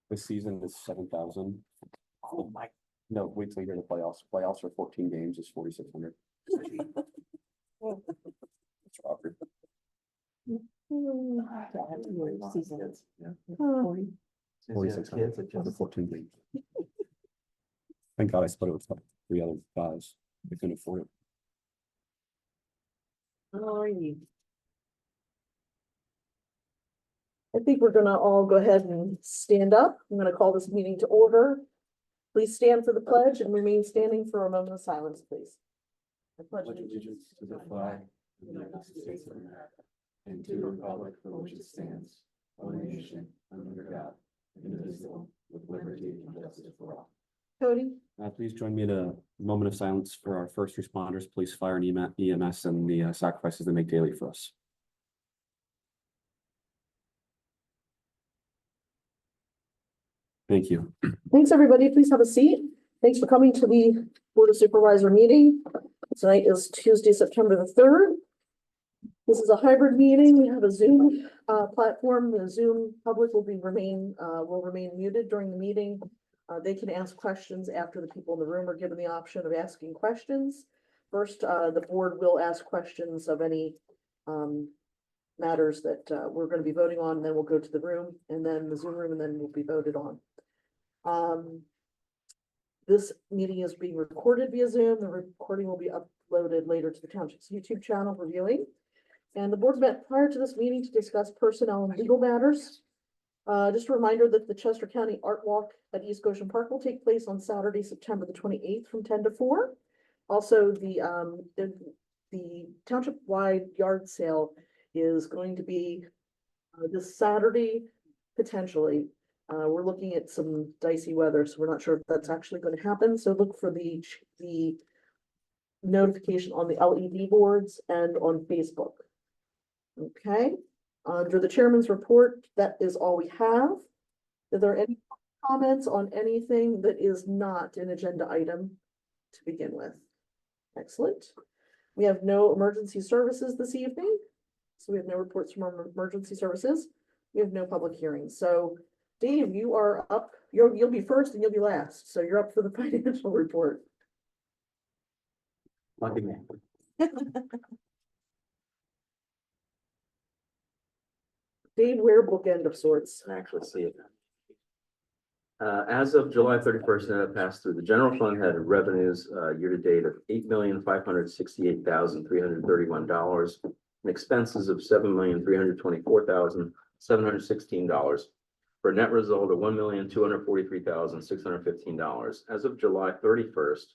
This season is 7,000. Oh my. No, wait till you hear the playoffs. Playoffs are 14 games, is 4,600. It's Robert. Seasons. Yeah. 4600 4,600 for 14 games. Thank God I split it with like 3 other guys. We couldn't afford it. Alrighty. I think we're gonna all go ahead and stand up. I'm gonna call this meeting to order. Please stand for the pledge and remain standing for a moment of silence, please. I pledge Allegiance to the flag of the United States of America and to the republic for which it stands, one nation, under God, indivisible, with liberty and justice for all. Cody, Please join me in a moment of silence for our first responders, police, fire, and EMS, and the sacrifices they make daily for us. Thank you. thanks, everybody. Please have a seat. Thanks for coming to the Board of Supervisor meeting. Tonight is Tuesday, September the 3rd. This is a hybrid meeting. We have a Zoom platform. The Zoom public will remain muted during the meeting. They can ask questions after the people in the room are given the option of asking questions. First, the board will ask questions of any matters that we're going to be voting on, and then we'll go to the room and then the Zoom room, and then we'll be voted on. This meeting is being recorded via Zoom. The recording will be uploaded later to the township's YouTube channel for viewing. And the board met prior to this meeting to discuss personnel and legal matters. Just a reminder that the Chester County Art Walk at East Goshen Park will take place on Saturday, September the 28th from 10 to 4. Also, the township-wide yard sale is going to be this Saturday, potentially. We're looking at some dicey weather, so we're not sure if that's actually going to happen. So look for the notification on the LED boards and on Facebook. Okay, under the chairman's report, that is all we have. Are there any comments on anything that is not an agenda item to begin with? Excellent. We have no emergency services this evening. So we have no reports from our emergency services. We have no public hearings. So Dave, you are up. You'll be first and you'll be last. So you're up for the financial report. Lucky me. Dave, we're bookend of sorts. Can actually see it. As of July 31st, that passed through, the general fund had revenues year to date of $8,568,331 and expenses of $7,324,716 for a net result of $1,243,615. As of July 31st,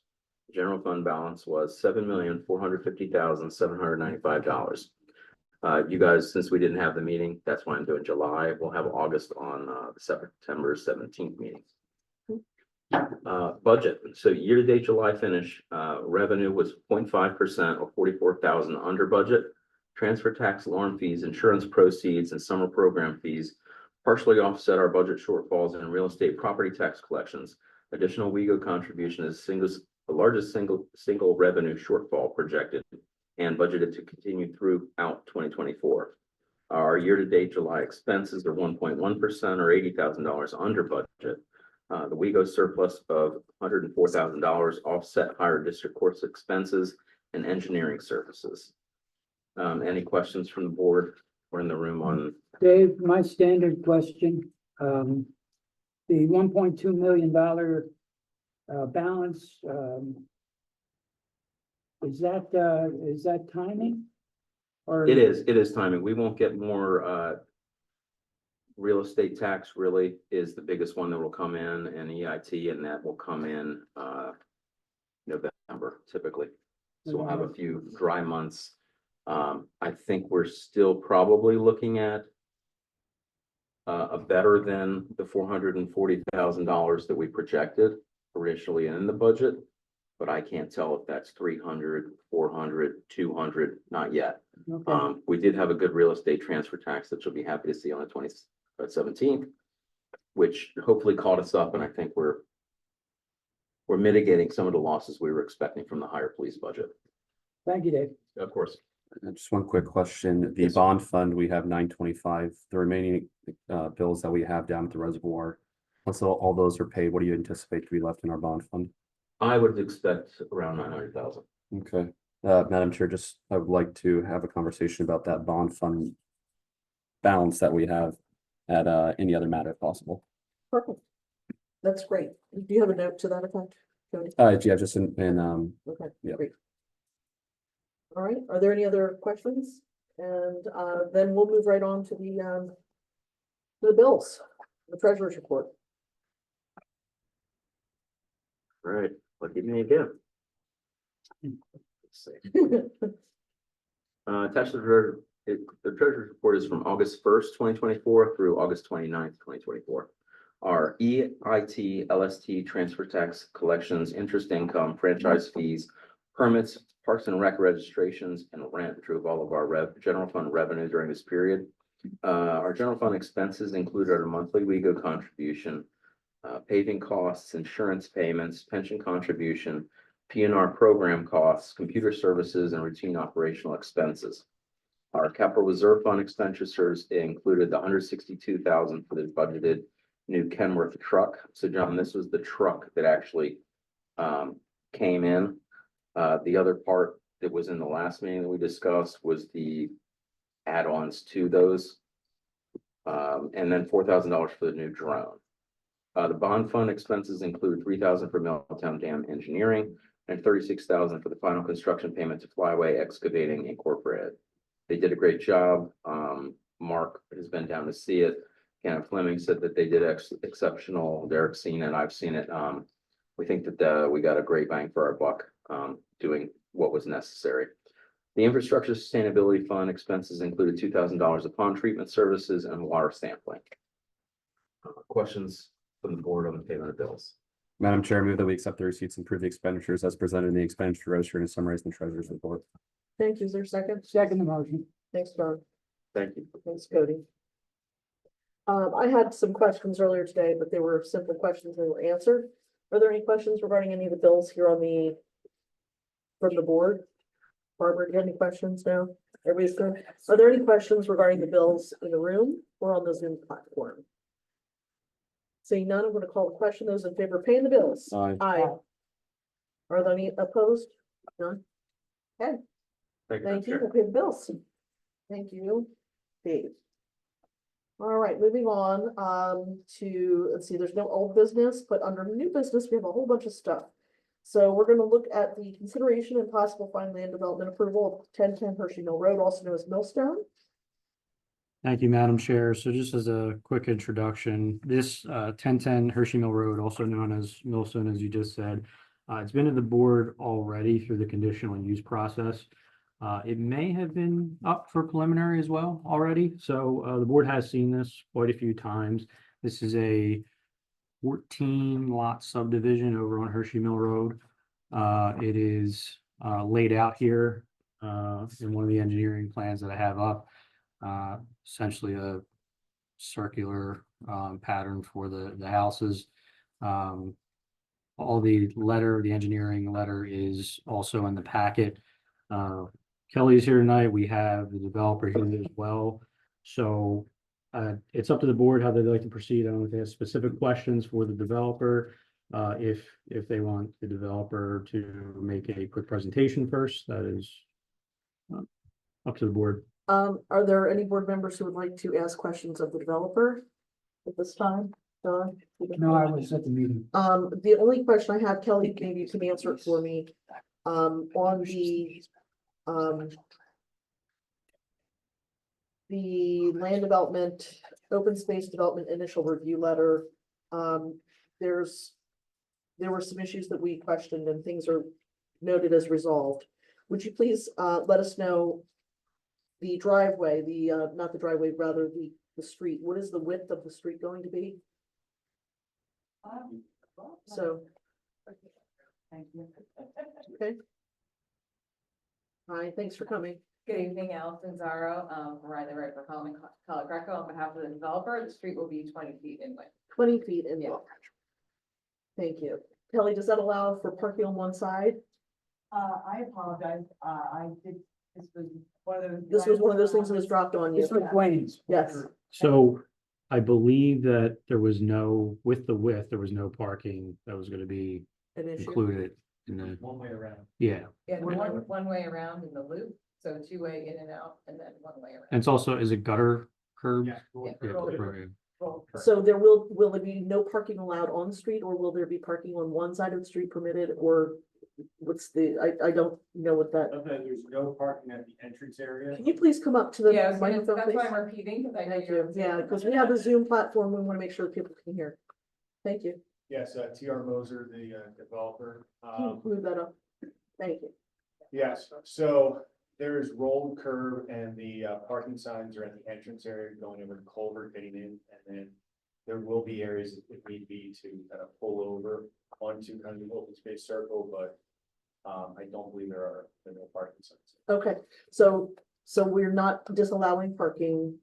the general fund balance was $7,450,795. You guys, since we didn't have the meeting, that's why I'm doing July. We'll have August on the September 17th meeting. Budget. So year-to-date July finish, revenue was 0.5% or 44,000 under budget. Transfer tax, alarm fees, insurance proceeds, and summer program fees partially offset our budget shortfalls in real estate property tax collections. Additional WEGO contribution is the largest single revenue shortfall projected and budgeted to continue throughout 2024. Our year-to-date July expenses are 1.1% or $80,000 under budget. The WEGO surplus of $104,000 offset higher district courts expenses and engineering services. Any questions from the board or in the room on? Dave, my standard question, the $1.2 million balance, is that timing? Or It is timing. We won't get more real estate tax really is the biggest one that will come in, and EIT, and that will come in November typically. So we'll have a few dry months. I think we're still probably looking at a better than the $440,000 that we projected originally in the budget, but I can't tell if that's 300, 400, 200, not yet. Okay. We did have a good real estate transfer tax that you'll be happy to see on the 17th, which hopefully caught us up, and I think we're mitigating some of the losses we were expecting from the higher police budget. Thank you, Dave. Of course. Just one quick question. The Yes, sir. bond fund, we have 925. The remaining bills that we have down at the reservoir, Once all those are paid, what do you anticipate to be left in our bond fund? I would expect around 900,000. Okay, Madam Chair, just, I would like to have a conversation about that bond fund balance that we have at, any other matter if possible. Perfect. That's great. Do you have a note to that effect, Jody? Yeah, just Okay, yeah. great. All right, are there any other questions? And then we'll move right on to the bills, the treasurer's report. All right, lucky me again. Let's see. Attached to the treasurer's report is from August 1st, 2024 through August 29th, 2024. Our EIT, LST, transfer tax collections, interest income, franchise fees, permits, parks and rec registrations, and rent drove all of our general fund revenue during this period. Our general fund expenses included our monthly WEGO contribution, paving costs, insurance payments, pension contribution, PNR program costs, computer services, and routine operational expenses. Our capital reserve fund expenditures included the $162,000 for the budgeted new Kenworth truck. So John, this was the truck that actually came in. The other part that was in the last meeting that we discussed was the add-ons to those. And then $4,000 for the new drone. The bond fund expenses include $3,000 for Milltown Dam engineering and $36,000 for the final construction payment to Flyway Excavating Incorporated. They did a great job. Mark has been down to see it. Ken Fleming said that they did exceptional. Derek's seen it. I've seen it. We think that we got a great bang for our buck doing what was necessary. The infrastructure sustainability fund expenses included $2,000 of pond treatment services and water sampling. Questions from the board on the payment of bills? Madam Chair, I move that we accept the receipts and approve the expenditures as presented in the expenditure register and summarized in the treasurer's report. Thank you. Is there a second? Second the motion. Thanks, John. Thank you. Thanks, Cody. I had some questions earlier today, but they were simple questions that were answered. Are there any questions regarding any of the bills here from the board? Barbara, do you have any questions now? Everybody's good? Are there any questions regarding the bills in the room or on the Zoom platform? Seeing none, I'm going to call the question. Those in favor of paying the bills? Aye. Aye. Are there any opposed? None? Okay, Thank you. thank you. Chair. We'll pay the bills. Thank you, Dave. All right, moving on to, let's see, there's no old business, but under new business, we have a whole bunch of stuff. So we're going to look at the consideration and possible final land development approval of 1010 Hershey Mill Road, also known as Millstone. Thank you, Madam Chair. So just as a quick introduction, this 1010 Hershey Mill Road, also known as Millstone, as you just said, it's been to the board already through the conditional use process. It may have been up for preliminary as well already. So the board has seen this quite a few times. This is a 14 lot subdivision over on Hershey Mill Road. It is laid out here in one of the engineering plans that I have up. Essentially a circular pattern for the houses. All the engineering letter is also in the packet. Kelly's here tonight. We have the developer here as well. So it's up to the board how they'd like to proceed. I don't know if they have specific questions for the developer. If they want the developer to make a quick presentation first, that is up to the board. Are there any board members who would like to ask questions of the developer at this time? Don? No, I was at the meeting. The only question I have, Kelly, maybe you can answer it for me. On the land development, open space development initial review letter, there were some issues that we questioned and things are noted as resolved. Would you please let us know the driveway, not the driveway, rather the street, what is the width of the street going to be? So. Okay. Hi, thanks for coming. Good evening, Allison Zaro, riding right for Colin Greco on behalf of the developer. The street will be 20 feet in width. 20 feet in Yeah. width. Thank you. Kelly, does that allow for parking on one side? I apologize. This was one of those. This was one of those things that was dropped on you. This was Wayne's. Yes. So I believe that there was no, with the width, there was no parking that was gonna be An issue? included in the, One way around. yeah. Yeah, one way around in the loop, so two-way in and out, and then one way around. And it's also, is it gutter curb? Yeah. Yeah. Yeah, right. So will there be no parking allowed on the street, or will there be parking on one side of the street permitted, or what's I don't know what that, There's no parking at the entrance area. can you please come up to the Yeah, that's microphone, why please? I'm repeating, because I know Thank you're. you, yeah, because we have a Zoom platform, we want to make sure that people can hear. Thank you. Yes, T.R. Moser, the developer. Can you move that up? Thank you. Yes, so there is rolled curb and the parking signs are at the entrance area going over the culvert getting in, and then there will be areas if need be to kind of pull over onto kind of the open space circle, but I don't believe there are no parking signs Okay, so we're not disallowing parking,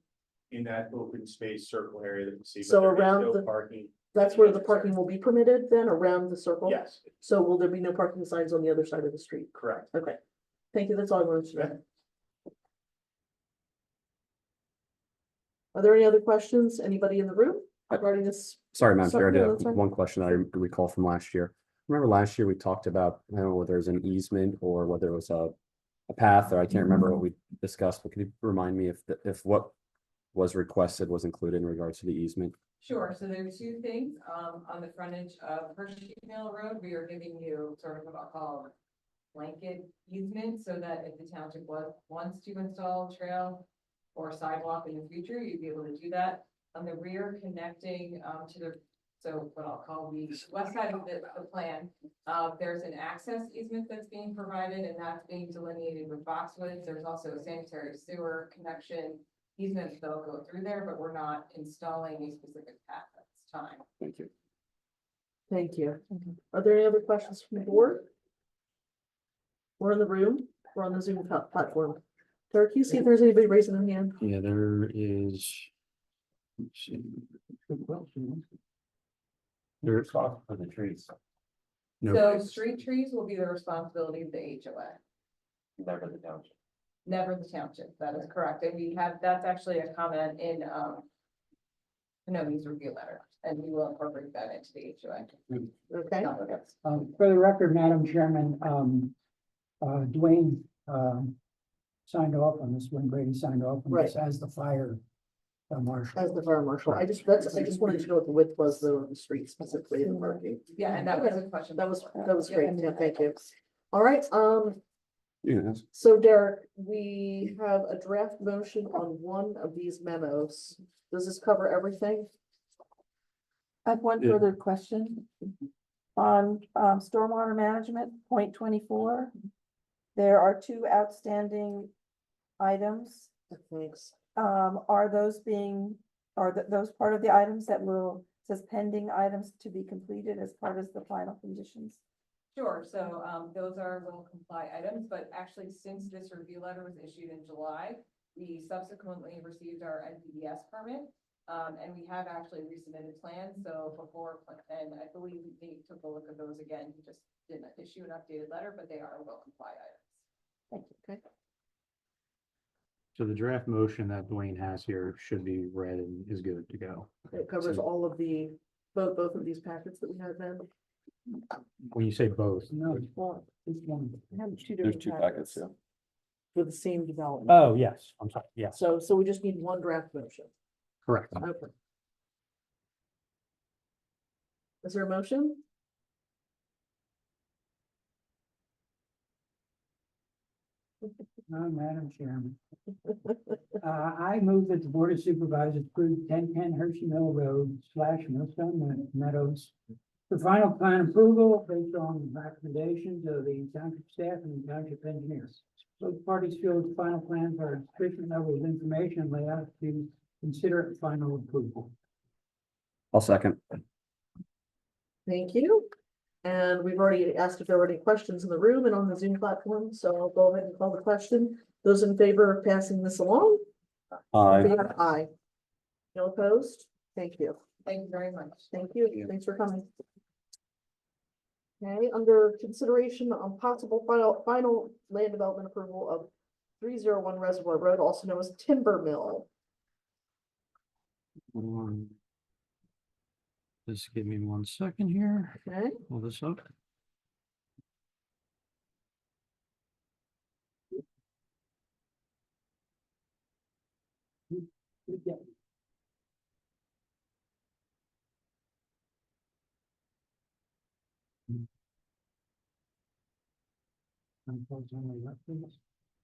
in that open space circle area that you see. but So there is around no the- parking. that's where the parking will be permitted then, around the circle? Yes, So will there be no parking signs on the other side of the street? correct. Okay, thank you, that's all I wanted to know. Are there any other questions? Anybody in the room regarding this? Sorry, Madam Chair, I Sorry, did that's have fine. one question I recall from last year. Remember last year we talked about, I don't know whether it was an easement or whether it was a path, or I can't remember what we discussed, but can you remind me if what was requested was included in regards to the easement? Sure, so there are two things, on the frontage of Hershey Mill Road, we are giving you sort of what I'll call blanket easement, so that if the township wants to install trail or sidewalk in the future, you'd be able to do that. On the rear connecting, to the, so what I'll call the west side of the plan, there's an access easement that's being provided, and that's being delineated with boxwoods. There's also a sanitary sewer connection easement that'll go through there, but we're not installing a specific path at this time. Thank you. Thank you. Are there any other questions from the board? We're in the room, we're on the Zoom platform. Derek, can you see if there's anybody raising their hand? Yeah, there is. Let's see. There, For the trees. no, So street trees will be the responsibility of the HOA, Never the township. never the township. That is correct. And we have, that's actually a comment in, Panone's review letter, and we will incorporate that into the HOA. Okay, For the record, Madam Chairman, Dwayne, signed off on this, when Brady signed off on this as the fire marshal. as the fire marshal, I just wanted to know what the width was though on the street specifically in the parking. Yeah, and that was a question. That was great, yeah, thank you. All right, Yes. so Derek, we have a draft motion on one of these memos. Does this cover everything? I have one Yeah. further question. On stormwater management, point 24. There are two outstanding items. Thanks. Are those those part of the items that says pending items to be completed as part of the final conditions? Sure, so, those are will comply items, but actually, since this review letter was issued in July, we subsequently received our NPDS permit. And we have actually resubmitted plans, so before, and I believe they took a look at those again, he just didn't issue an updated letter, but they are will comply items. Thank you. Okay. so the draft motion that Dwayne has here should be read and is good to go. It covers all of the, both of these packets that we had then. When you say both. No, Well, it's one. we have two There's different two packets. packets, yeah. For the same development. Oh, yes, I'm sorry, yes, So we just need one draft motion. correct. Okay. Is there a motion? Madam Chairman. I move that the Board of Supervisors approve 1010 Hershey Mill Road / Millstone Meadows for final plan approval based on recommendations of the township staff and the township engineers. Both parties feel the final plans are sufficient level of information and layout to consider final approval. I'll second. Thank you. And we've already asked if there were any questions in the room and on the Zoom platform, so I'll go ahead and call the question. Those in favor of passing this along? Aye. No opposed? Thank you. Thank you very much. Thank you. Thanks for coming. Okay, under consideration on possible final land development approval of 301 Reservoir Road, also known as Timber Mill. Just give me 1 second here. Okay, Pull this up.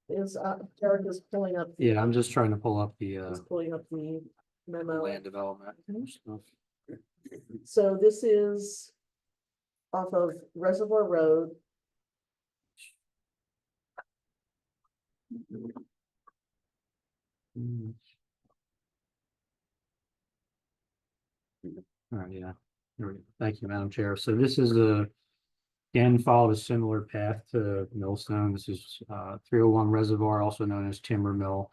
is, Derek is pulling up. Yeah, I'm just trying to pull up the He's pulling up the memo. land development Mhm. stuff. So this is off of Reservoir Road. Mm. All right, yeah. Here we go. Thank you, Madam Chair. So this is again, followed a similar path to Millstone. This is 301 Reservoir, also known as Timber Mill.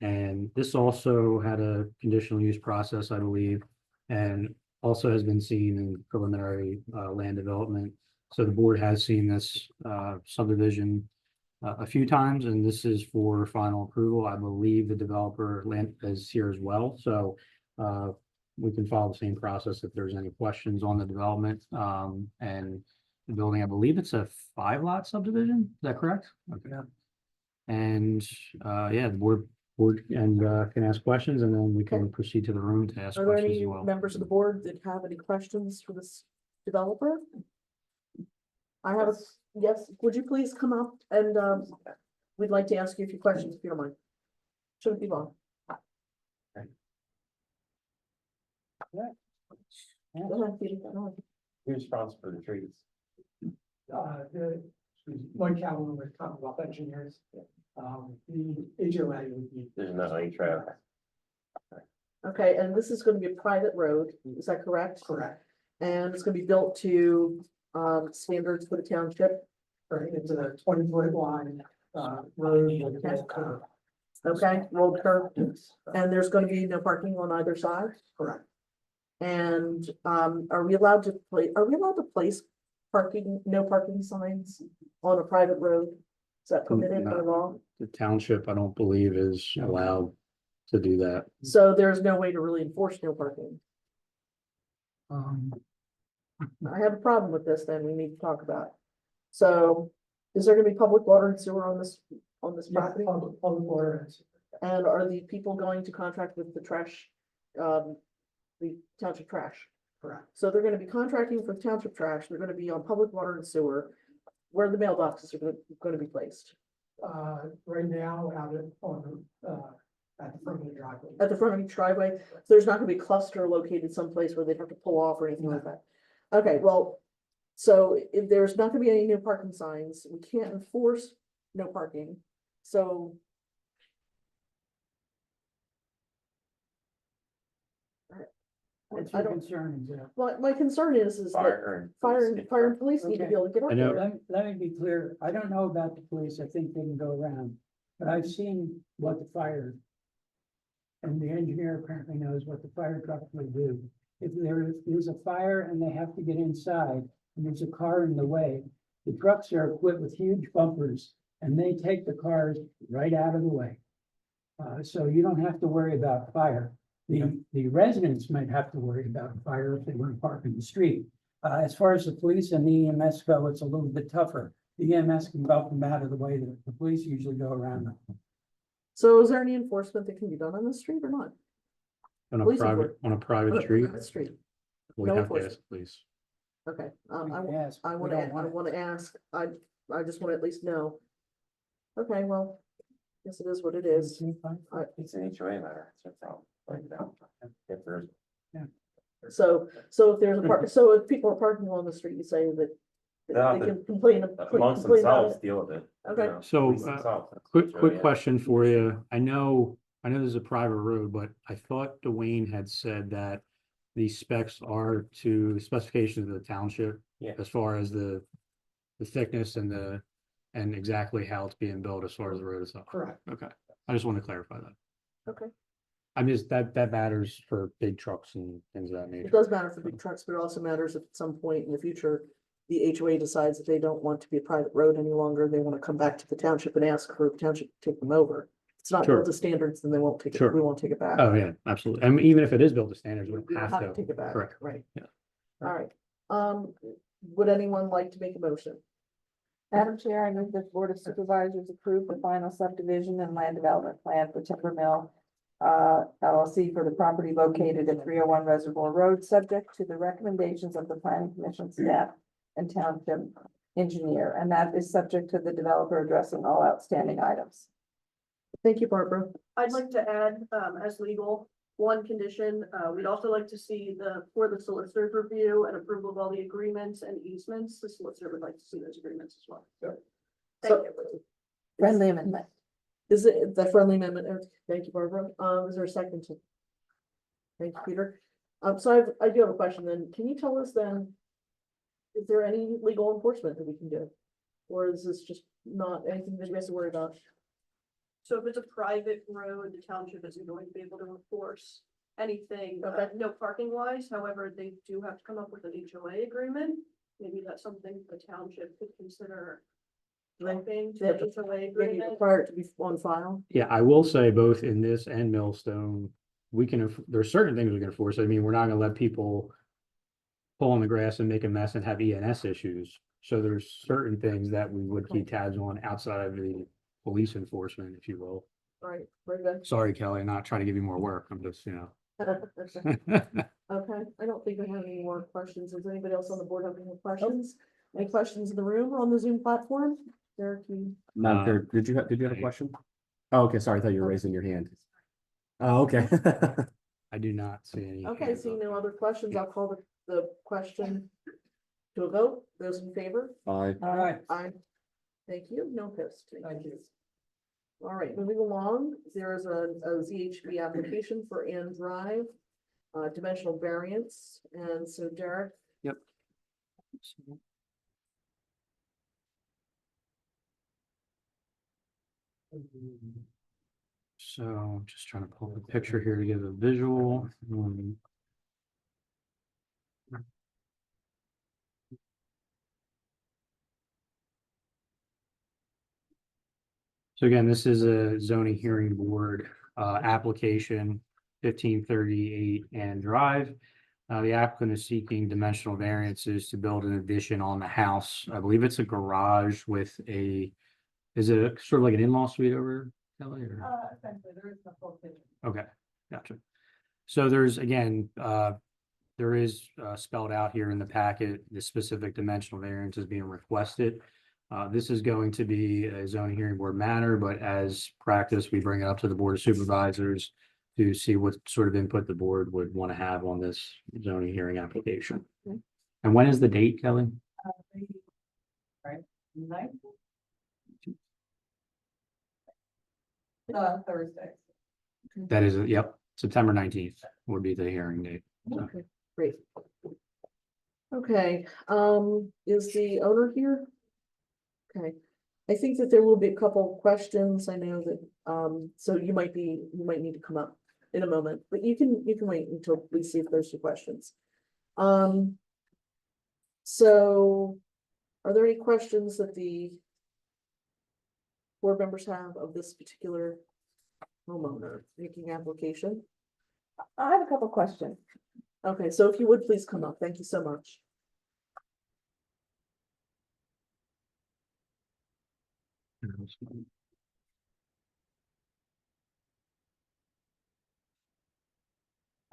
And this also had a conditional use process, I believe, and also has been seen in preliminary land development. So the board has seen this subdivision a few times, and this is for final approval. I believe the developer land is here as well, so we can follow the same process if there's any questions on the development. And the building, I believe it's a 5-lot subdivision, is that correct? Okay. And yeah, the board and can ask questions, and then we can proceed to the room to ask Are there questions any as well. members of the board that have any questions for this developer? I have, yes, would you please come up and, we'd like to ask you a few questions if you don't mind. Shouldn't be long. Go ahead, Peter, go ahead. Who's responsible for the trees? Mike Calvin with Commonwealth Engineers. The HOA would be. There's no trail. Okay, and this is gonna be a private road, is that correct? Correct. And it's gonna be built to, standards for the township, Right, it's a 20-foot line, road with a curve. okay, road curb, Yes, and there's gonna be no parking on either side? correct. And, are we allowed to place parking, no parking signs on a private road? Is that permitted by No. law? The township, I don't believe, is allowed to do that. So there's no way to really enforce no parking. Um, I have a problem with this, then we need to talk about. It. So is there gonna be public water and sewer on this yeah, property? public water. And are the people going to contract with the trash, the township trash? Correct. So they're gonna be contracting for township trash, they're gonna be on public water and sewer, where the mailboxes are gonna be placed, Right now, out at the front of the driveway. at the front of each driveway, so there's not gonna be a cluster located someplace where they'd have to pull off or anything like that. Okay, well, so if there's not gonna be any no parking signs, we can't enforce no parking, so. What's I your don't- concern, Jeff? My concern is that fire and police need to be able to get up I know. there. Let me be clear, I don't know about the police, I think they can go around, but I've seen what the fire. And the engineer apparently knows what the fire truck will do. If there is a fire and they have to get inside, and there's a car in the way, the trucks are equipped with huge bumpers, and they take the cars right out of the way. So you don't have to worry about fire. The residents might have to worry about fire if they want to park in the street. As far as the police and the EMS go, it's a little bit tougher. The EMS can bump them out of the way, the police usually go around them. So is there any enforcement that can be done on the street or not? On a Police private, on a private street, Street, we no have to enforcement. ask, please. okay, Yes, I we wanna, don't want I it. wanna ask, I just wanna at least know. Okay, well, guess it is what it is. It's an HOA matter, it's a problem, right now. If there's. So if there's a park, so if people are parking on the street, you say that No, they can complain. Amongst complain about themselves, it? deal with it. Okay. So, Police themselves, that's Quick HOA. question for you. I know there's a private road, but I thought Dwayne had said that the specs are to the specifications of the township. Yeah. As far as the thickness and exactly how it's being built as far as the road itself. Correct. Okay, I just want to clarify that. Okay, I mean, that matters for big trucks and things of that nature. it does matter for big trucks, but it also matters if at some point in the future, the HOA decides that they don't want to be a private road any longer, they wanna come back to the township and ask for the township to take them over. it's not Sure. built to standards, then they won't take it, Sure. we won't take it back. Oh, yeah, absolutely. I mean, even if it is built to standards, we We don't don't have have to take to. it back, Correct. right? Yeah. All right, would anyone like to make a motion? Madam Chair, I move that the Board of Supervisors approve the final subdivision and land development plan for Timber Mill LLC for the property located at 301 Reservoir Road, subject to the recommendations of the planning commission staff and township engineer, and that is subject to the developer addressing all outstanding items. Thank you, Barbara. I'd like to add, as legal, one condition, we'd also like to see for the solicitor's review and approval of all the agreements and easements, the solicitor would like to see those agreements as well. Thank you. Friendly amendment. Is it the friendly amendment? Thank you, Barbara. Is there a second to? Thank you, Peter. So I do have a question then. Can you tell us then, is there any legal enforcement that we can do? Or is this just not anything that we have to worry about? So if it's a private road, the township isn't going to be able to enforce anything, Okay. no parking wise, however, they do have to come up with an HOA agreement. Maybe that's something the township could consider developing to They have the to- HOA Maybe agreement. require it to be on file? Yeah, I will say both in this and Millstone, we can, there's certain things we can enforce. I mean, we're not gonna let people pull in the grass and make a mess and have ENS issues. So there's certain things that we would keep tabs on outside of the police enforcement, if you will. All right, very good. Sorry, Kelly, not trying to give you more work. I'm just, Okay, I don't think I have any more questions. Does anybody else on the board have any more questions? Any questions in the room or on the Zoom platform? Derek, you. Madam Chair, did you have a question? Oh, okay, sorry, I thought you were raising your hand. Oh, okay. I do not see any. Okay, hands seeing up. no other questions, I'll call the question to a vote. Those in favor? Aye. All right. Aye. Thank you. No opposed. Thank you. All right, moving along, there is a ZHB application for Ann Drive, dimensional variance, and so Derek. Yep. So I'm just trying to pull the picture here to give a visual. So again, this is a zoning hearing board application 1538 and Drive. The applicant is seeking dimensional variances to build an addition on the house. I believe it's a garage with is it sort of like an in-law suite over, Kelly? Or? Essentially, there is no full picture. Okay, gotcha. So there's, again, there is spelled out here in the packet, the specific dimensional variance is being requested. This is going to be a zoning hearing board matter, but as practice, we bring it up to the Board of Supervisors to see what sort of input the board would want to have on this zoning hearing application. Okay. And when is the date, Kelly? Right, ninth? Thursday. That is, yep, September 19th would be the hearing date. So. Okay, great. Okay, is the owner here? Okay, I think that there will be a couple questions. I know that, so you might need to come up in a moment, but you can wait until we see if there's some questions. So are there any questions that the board members have of this particular homeowner making application? I have a couple questions. Okay, so if you would please come up, thank you so much.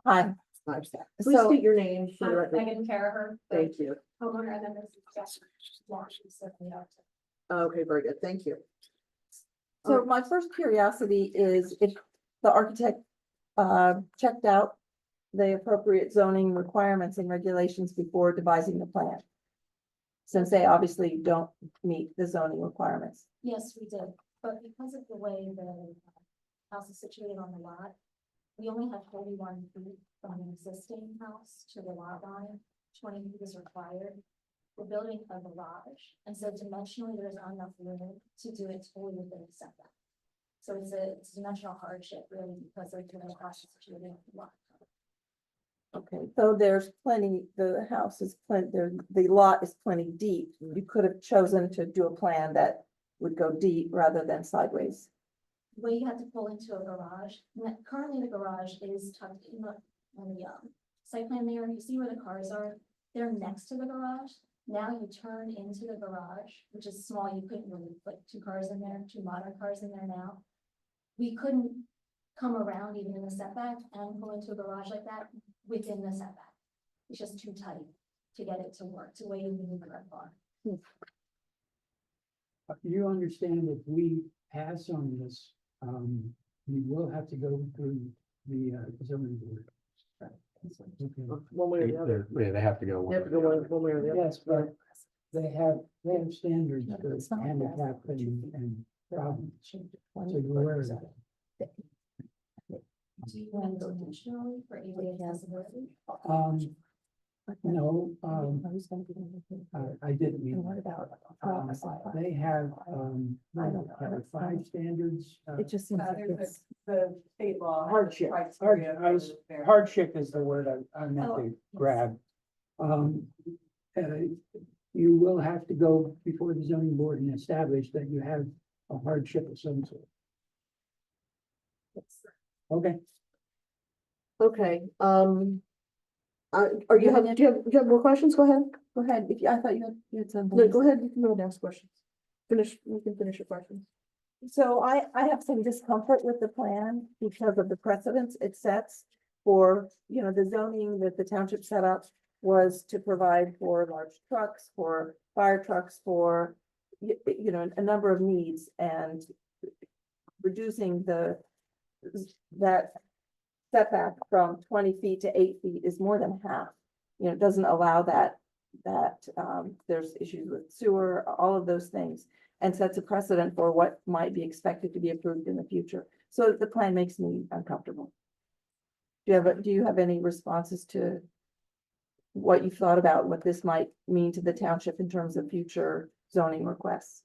Hi. Please So- state your name for the record. Megan Caraher. Thank you. Homeowner, and then there's Jessica Launch, who's certainly out. Okay, very good, thank you. So my first curiosity is if the architect checked out the appropriate zoning requirements and regulations before devising the plan. Since they obviously don't meet the zoning requirements. Yes, we did, but because of the way the house is situated on the lot, we only have 41 feet from the existing house to the lot line, 20 feet is required. We're building a garage, and so dimensionally, there's not enough room to do it totally within the setback. So it's a dimensional hardship really because of the house is situated on the lot. Okay, so there's plenty, the house is the lot is plenty deep. You could have chosen to do a plan that would go deep rather than sideways. where you have to pull into a garage, and currently the garage is tucked in on the, site plan there, you see where the cars are, they're next to the garage. Now you turn into the garage, which is small, you couldn't really put two cars in there, two modern cars in there now. We couldn't come around even in the setback and pull into a garage like that within the setback. It's just too tight to get it to work, to where you move that far. You understand if we pass on this, we will have to go through the zoning board. Okay. One way or the other. Yeah, they have to go. They have to go one way or the other. Yes, but they have standards for handicap and problems. So you're aware of that. Do you want to go intentionally for ADA accessibility? No, I didn't mean. what about? They have, have 5 standards. It just seems like it's. The state law. Hardship, hardship is the word I meant Oh, to yes. grab. You will have to go before the zoning board and establish that you have a hardship of some sort. Okay, Okay, do you have more questions? Go ahead. Go ahead, if you, I thought you had something. No, go ahead, you can go and ask questions. You can finish your questions. So I have some discomfort with the plan because of the precedents it sets for, the zoning that the township set up was to provide for large trucks, for fire trucks, for, a number of needs, and reducing that setback from 20 feet to 8 feet is more than half. It doesn't allow that there's issues with sewer, all of those things, and sets a precedent for what might be expected to be approved in the future. So the plan makes me uncomfortable. Do you have any responses to what you've thought about what this might mean to the township in terms of future zoning requests?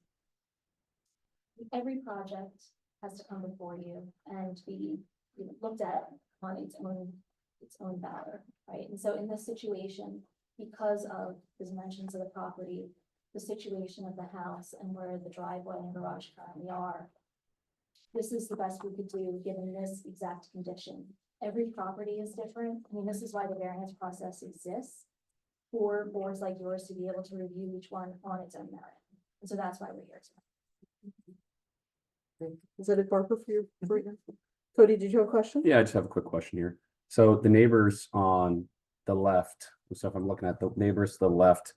Every project has to come before you and be looked at on its own matter, right? And so in this situation, because of the dimensions of the property, the situation of the house and where the driveway and garage currently are, this is the best we could do given this exact condition. Every property is different. I mean, this is why the variance process exists for boards like yours to be able to review each one on its own merit. And so that's why we're here tonight. Is that it, Barbara, for you right now? Cody, did you have a question? Yeah, I just have a quick question here. So the neighbors on the left, so if I'm looking at the neighbors to the left,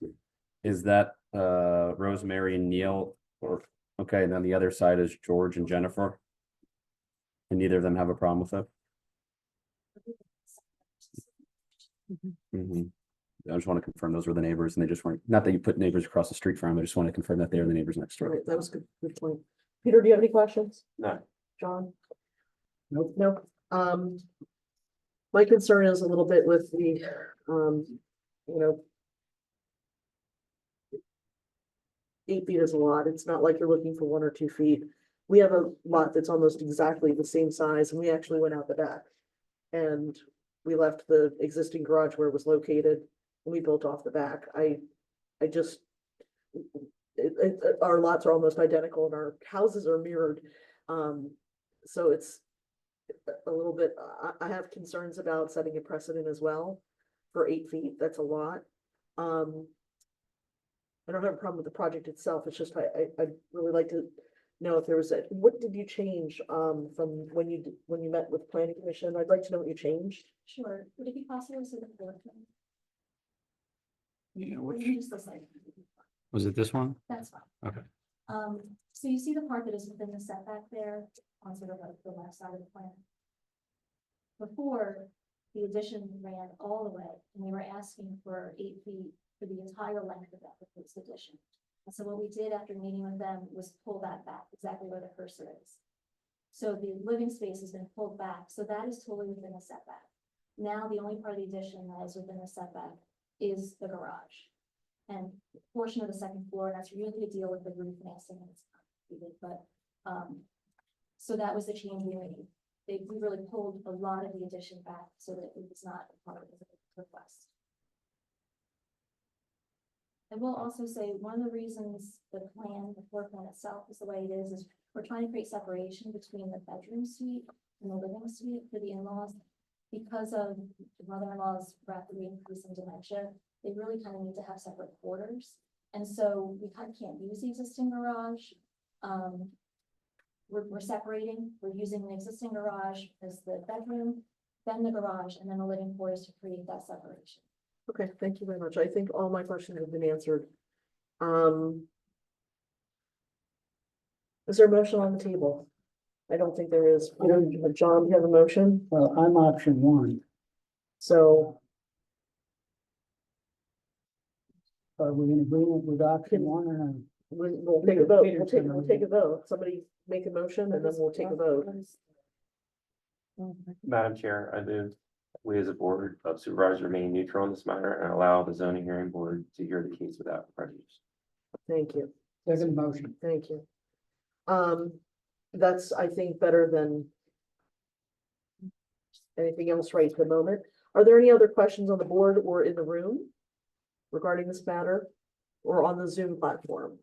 is that Rosemary and Neil, or okay, and then the other side is George and Jennifer? And neither of them have a problem with it? I just want to confirm those were the neighbors, and they just weren't, not that you put neighbors across the street from them, I just want to confirm that they are the neighbors next door. Right, that was good point. Peter, do you have any questions? No. John? Nope. Nope. My concern is a little bit with the, 8 feet is a lot. It's not like you're looking for 1 or 2 feet. We have a lot that's almost exactly the same size, and we actually went out the back. And we left the existing garage where it was located, and we built off the back. Our lots are almost identical and our houses are mirrored. So it's a little bit, I have concerns about setting a precedent as well for 8 feet. That's a lot. I don't have a problem with the project itself. It's just, I'd really like to know if there was what did you change, from when you met with planning commission? I'd like to know what you changed. Sure. Would it be possible to see the floor plan? Yeah, Or you just the site? was it this one? That's fine. Okay. So you see the part that is within the setback there on sort of like the left side of the plan. Before, the addition ran all the way, and we were asking for 8 feet for the entire length of that proposed addition. And so what we did after meeting with them was pull that back exactly where the cursor is. So the living space has been pulled back, so that is totally within the setback. Now, the only part of the addition that is within the setback is the garage. And a portion of the second floor, and that's really to deal with the roof massing, and it's complicated, but, so that was the change we made. We really pulled a lot of the addition back so that it was not a part of the request. I will also say, one of the reasons the plan, the floor plan itself is the way it is we're trying to create separation between the bedroom suite and the living suite for the in-laws. Because of the mother-in-law's rapidly increasing dementia, they really kind of need to have separate quarters. And so we kind of can't use the existing garage. We're separating, we're using the existing garage as the bedroom, then the garage, and then the living quarters to create that separation. Okay, thank you very much. I think all my questions have been answered. Is there a motion on the table? I don't think there is. John, you have a motion, Well, I'm option one. so Are we in agreement with option one or not? we'll take a vote. We'll take a vote. Somebody make a motion and then we'll take a vote. Madam Chair, I move we as a board of supervisors remain neutral in this matter and allow the zoning hearing board to hear the case without prejudice. Thank you. Second motion. Thank you. That's, I think, better than anything else right at the moment. Are there any other questions on the board or in the room regarding this matter or on the Zoom platform?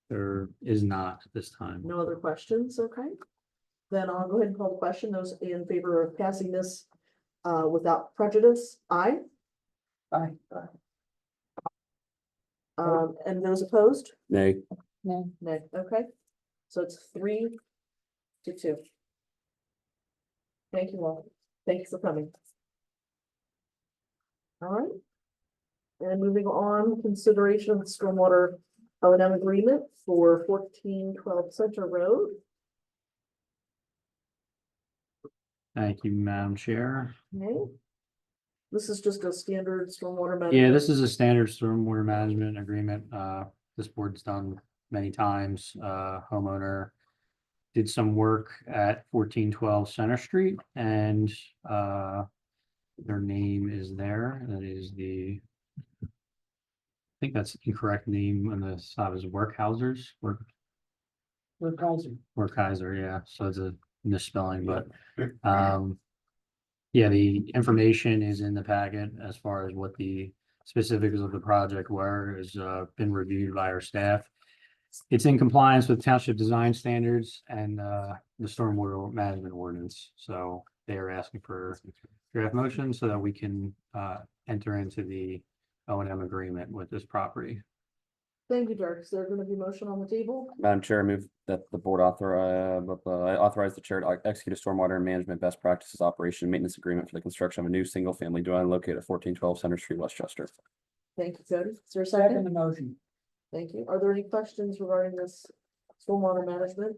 There is not at this time. No other questions? Okay. Then I'll go ahead and call the question. Those in favor of passing this without prejudice, aye. Aye. And those opposed? Nay. No. Nay. Okay. So it's 3-2. Thank you all. Thanks for coming. All right. And moving on, consideration of the stormwater O&M agreement for 1412 Center Road. Thank you, Madam Chair. Okay. This is just a standard stormwater. Yeah, management. this is a standard stormwater management agreement. This board's done many times. Homeowner did some work at 1412 Center Street and their name is there. That is I think that's the incorrect name on the side is Workhausers. We're Kaiser. Kaiser, yeah. So it's a misspelling, but yeah, the information is in the packet as far as what the specifics of the project were, has been reviewed by our staff. It's in compliance with township design standards and the stormwater management ordinance. So they are asking for draft motion so that we can enter into the O&M agreement with this property. Thank you, Dirk. Is there going to be a motion on the table? Madam Chair, I move that the board authorize the chair to execute a stormwater management best practices operation and maintenance agreement for the construction of a new single-family dwelling located at 1412 Center Street, Westchester. Thank you, Cody. Is there a Second second? the motion. Thank you. Are there any questions regarding this stormwater management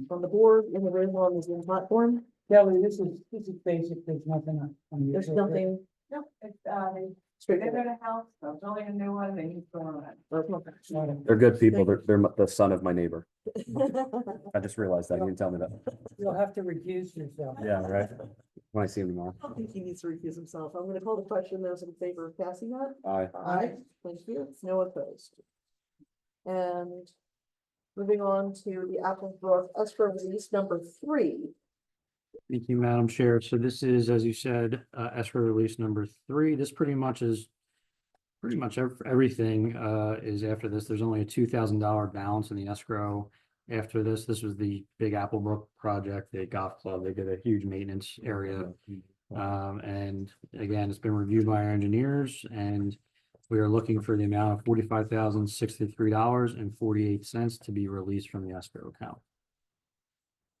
from the board in the room on the Zoom platform? Kelly, this is basic. There's nothing on. There's nothing. No, it's, Straight they're forward. gonna help, so building a new one, they need storm on it. Okay. They're good people. They're the son of my neighbor. I just realized that. He didn't tell me that. You'll have to recuse yourself. Yeah, right. When I see him tomorrow. I don't think he needs to recuse himself. I'm gonna call the question. Those in favor of passing that? Aye. Aye. Thank you. No opposed. And moving on to the Applebrook escrow release number 3. Thank you, Madam Chair. So this is, as you said, escrow release number 3. This pretty much everything is after this. There's only a $2,000 balance in the escrow after this. This was the big Applebrook project, the golf club. They did a huge maintenance area. And again, it's been reviewed by our engineers and we are looking for the amount of $45,063.48 to be released from the escrow account.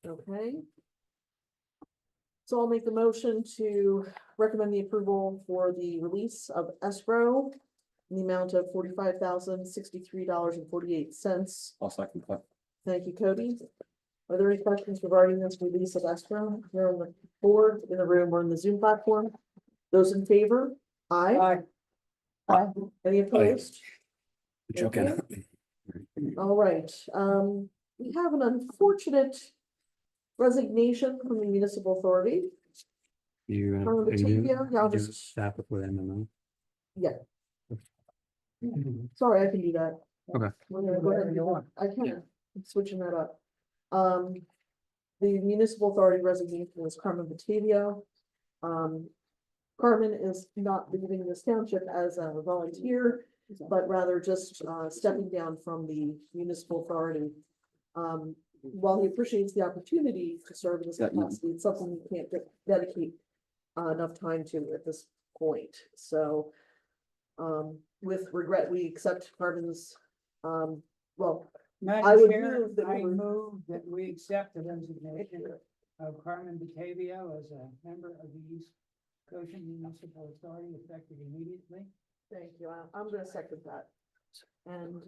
Okay. So I'll make the motion to recommend the approval for the release of escrow in the amount of $45,063.48. I'll second that. Thank you, Cody. Are there any questions regarding this release of escrow here on the board, in the room, or in the Zoom platform? Those in favor? Aye. Aye. Aye. Any opposed? Good joke, Anna. All right, we have an unfortunate resignation from the municipal authority. You From Batavia, I'll do just- staff before the MMO. Yeah. Sorry, I can do that. Okay. We're gonna go ahead and do that. I can, I'm switching that up. The municipal authority resignation is Carmen Batavia. Carmen is not leaving this township as a volunteer, but rather just stepping down from the municipal authority. while he appreciates the opportunity to serve in this Yeah, you- capacity, it's something you can't dedicate enough time to at this point. So, with regret, we accept Carmen's, well, I Madam would Chair, move that we I were- move that we accept the resignation of Carmen Batavia as a member of the East Goshen Municipal Authority effective immediately. thank you. I'm gonna second that. And,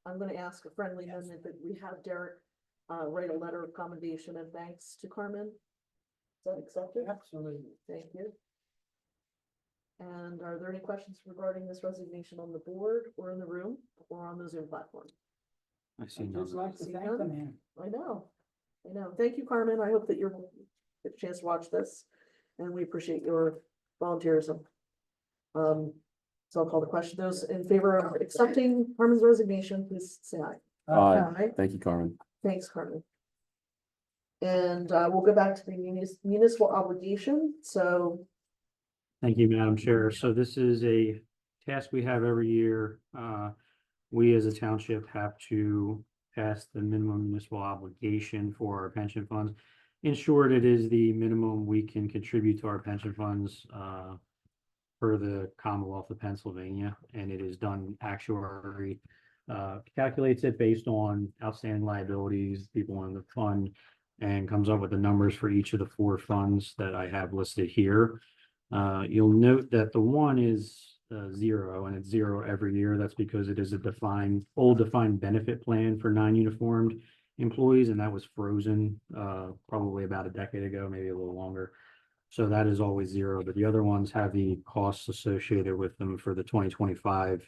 I'm gonna ask a friendly amendment that we have Derek, write a letter of commendation and thanks to Carmen. Is that accepted? Absolutely. Thank you. And are there any questions regarding this resignation on the board or in the room or on the Zoom platform? I see I'd none. just like to See thank the none? man. I know. Thank you, Carmen. I hope that you're get a chance to watch this and we appreciate your volunteerism. So I'll call the question. Those in favor of accepting Carmen's resignation, please say aye. Aye. Thank you, Carmen. Thanks, Carmen. And we'll go back to the municipal obligation. So Thank you, Madam Chair. So this is a task we have every year. We as a township have to pass the minimum municipal obligation for our pension funds. In short, it is the minimum we can contribute to our pension funds per the Commonwealth of Pennsylvania, and it is done actuary calculates it based on outstanding liabilities, people in the fund, and comes up with the numbers for each of the 4 funds that I have listed here. You'll note that the one is 0, and it's 0 every year. That's because it is a old defined benefit plan for non-uniformed employees, and that was frozen probably about a decade ago, maybe a little longer. So that is always 0, but the other ones have the costs associated with them for the 2025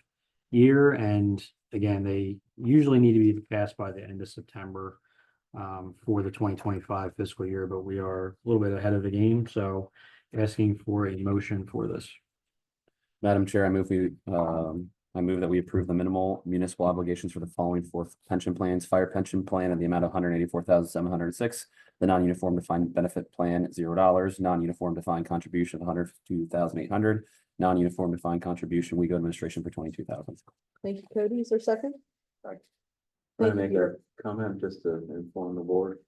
year. And again, they usually need to be passed by the end of September for the 2025 fiscal year, but we are a little bit ahead of the game. So asking for a motion for this. Madam Chair, I move that we approve the minimal municipal obligations for the following 4 pension plans: fire pension plan in the amount of $184,706, the non-uniform defined benefit plan $0, non-uniform defined contribution of $152,800, non-uniform defined contribution WeGo administration for $22,000. thank you, Cody. Is there a second? Can I Thank you, make a Peter. comment just to inform the board?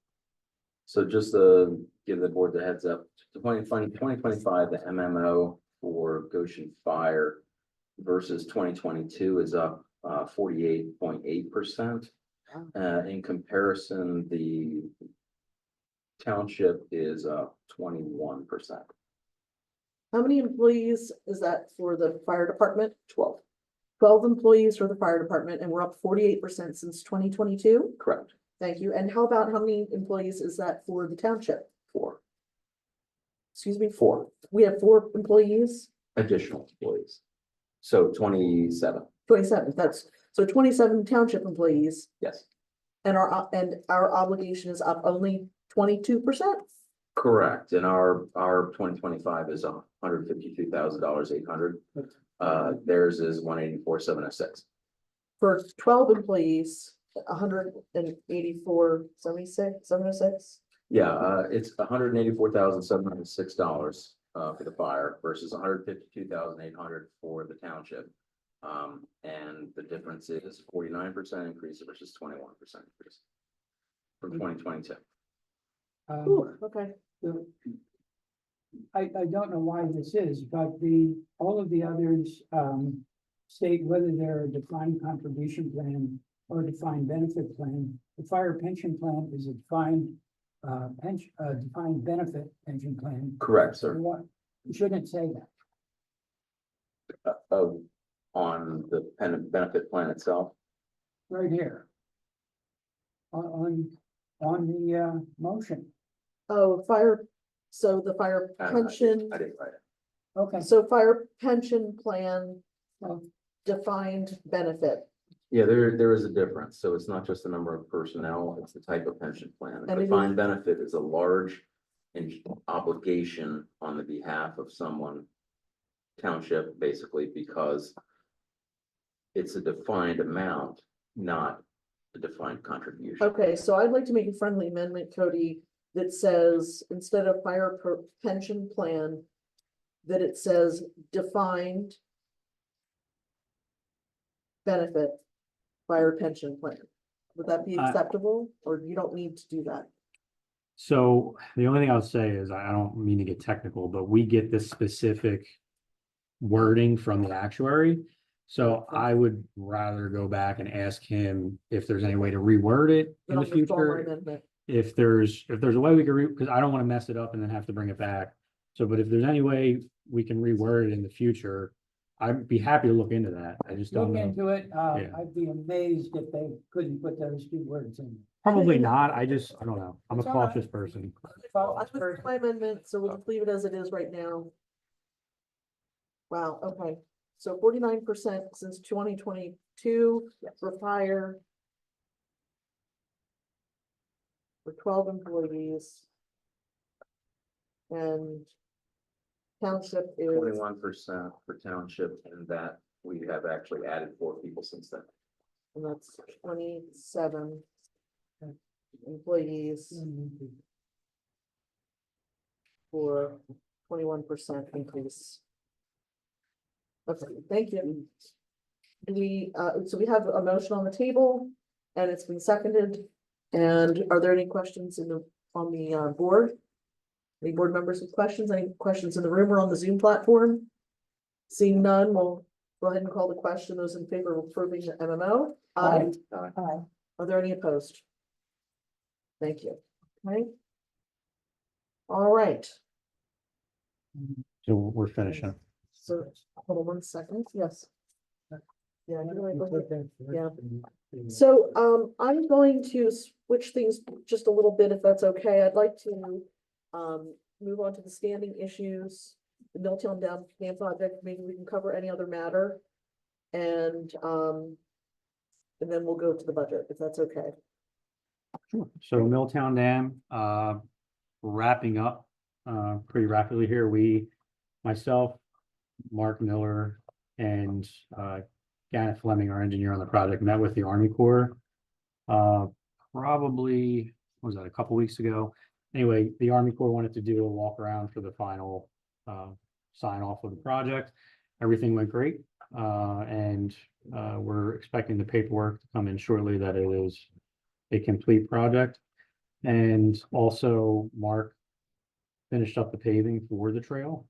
So just to give the board the heads up, 2025, the MMO for Goshen Fire versus 2022 is up 48.8%. In comparison, the township is up 21%. How many employees is that for the fire department? 12. 12 employees for the fire department, and we're up 48% since 2022. Correct. Thank you. And how about how many employees is that for the township? 4 Excuse me, 4 we have 4 employees, additional employees. So 27. 27. That's so 27 township employees, Yes. and our obligation is up only 22%. Correct, and our 2025 is $152,800. Theirs is 184,706. For 12 employees, 184,706. Yeah, it's $184,706 for the fire versus $152,800 for the township. And the difference is 49% increase versus 21% increase from 2022. Okay. I don't know why this is, but all of the others, state whether they're a defined contribution plan or a defined benefit plan. The fire pension plan is a defined defined benefit pension plan. Correct, So sir. what, you shouldn't say that, On the benefit plan itself. right here. On the, motion, Oh, so the fire pension, I didn't write it. okay. so fire pension plan Well, defined benefit. Yeah, there is a difference. So it's not just the number of personnel, it's the type of pension plan. And it is- Defined benefit is a large obligation on the behalf of someone, township, basically, because it's a defined amount, not a defined contribution. Okay, so I'd like to make a friendly amendment, Cody, that says instead of pension plan, that it says defined benefit fire pension plan. Would that be acceptable, or you don't need to do that? So the only thing I'll say is, I don't mean to get technical, but we get this specific wording from the actuary. So I would rather go back and ask him if there's any way to reword it in Then the I'll withdraw my future. amendment. If there's a way we could because I don't want to mess it up and then have to bring it back. So, but if there's any way we can reword it in the future, I'd be happy to look into that. I just don't Look know. into it, Yeah. I'd be amazed if they couldn't put those two words in. Probably not. I don't know. I'm a It's all right. cautious person. Well, I withdrew my amendment, so we'll just leave it as it is right now. Wow, okay, so 49% since 2022 for fire. For 12 employees. And township is, 21% for township, and that we have actually added 4 people since then. and that's 27 employees for 21% increase. Okay, thank you. Do we, so we have a motion on the table and it's been seconded. And are there any questions on the board? Any board members with questions? Any questions in the room or on the Zoom platform? Seeing none, we'll go ahead and call the question. Those in favor of approving the MMO? Aye. Aye. Are there any opposed? Thank you. Okay. All right, So we're finishing. so hold on one second, yes. Yeah, I do like looking- yeah. So, I'm going to switch things just a little bit, if that's okay. I'd like to, move on to the standing issues, the Milltown Dam project. Maybe we can cover any other matter. And then we'll go to the budget, if that's okay. Sure. So Milltown Dam, wrapping up, pretty rapidly here. Myself, Mark Miller, and, Gannett Fleming, our engineer on the project, met with the Army Corps. Probably, what was that, a couple weeks ago? Anyway, the Army Corps wanted to do a walk around for the final, sign off of the project. Everything went great. And we're expecting the paperwork to come in shortly that it is a complete project. And also Mark finished up the paving for the trail.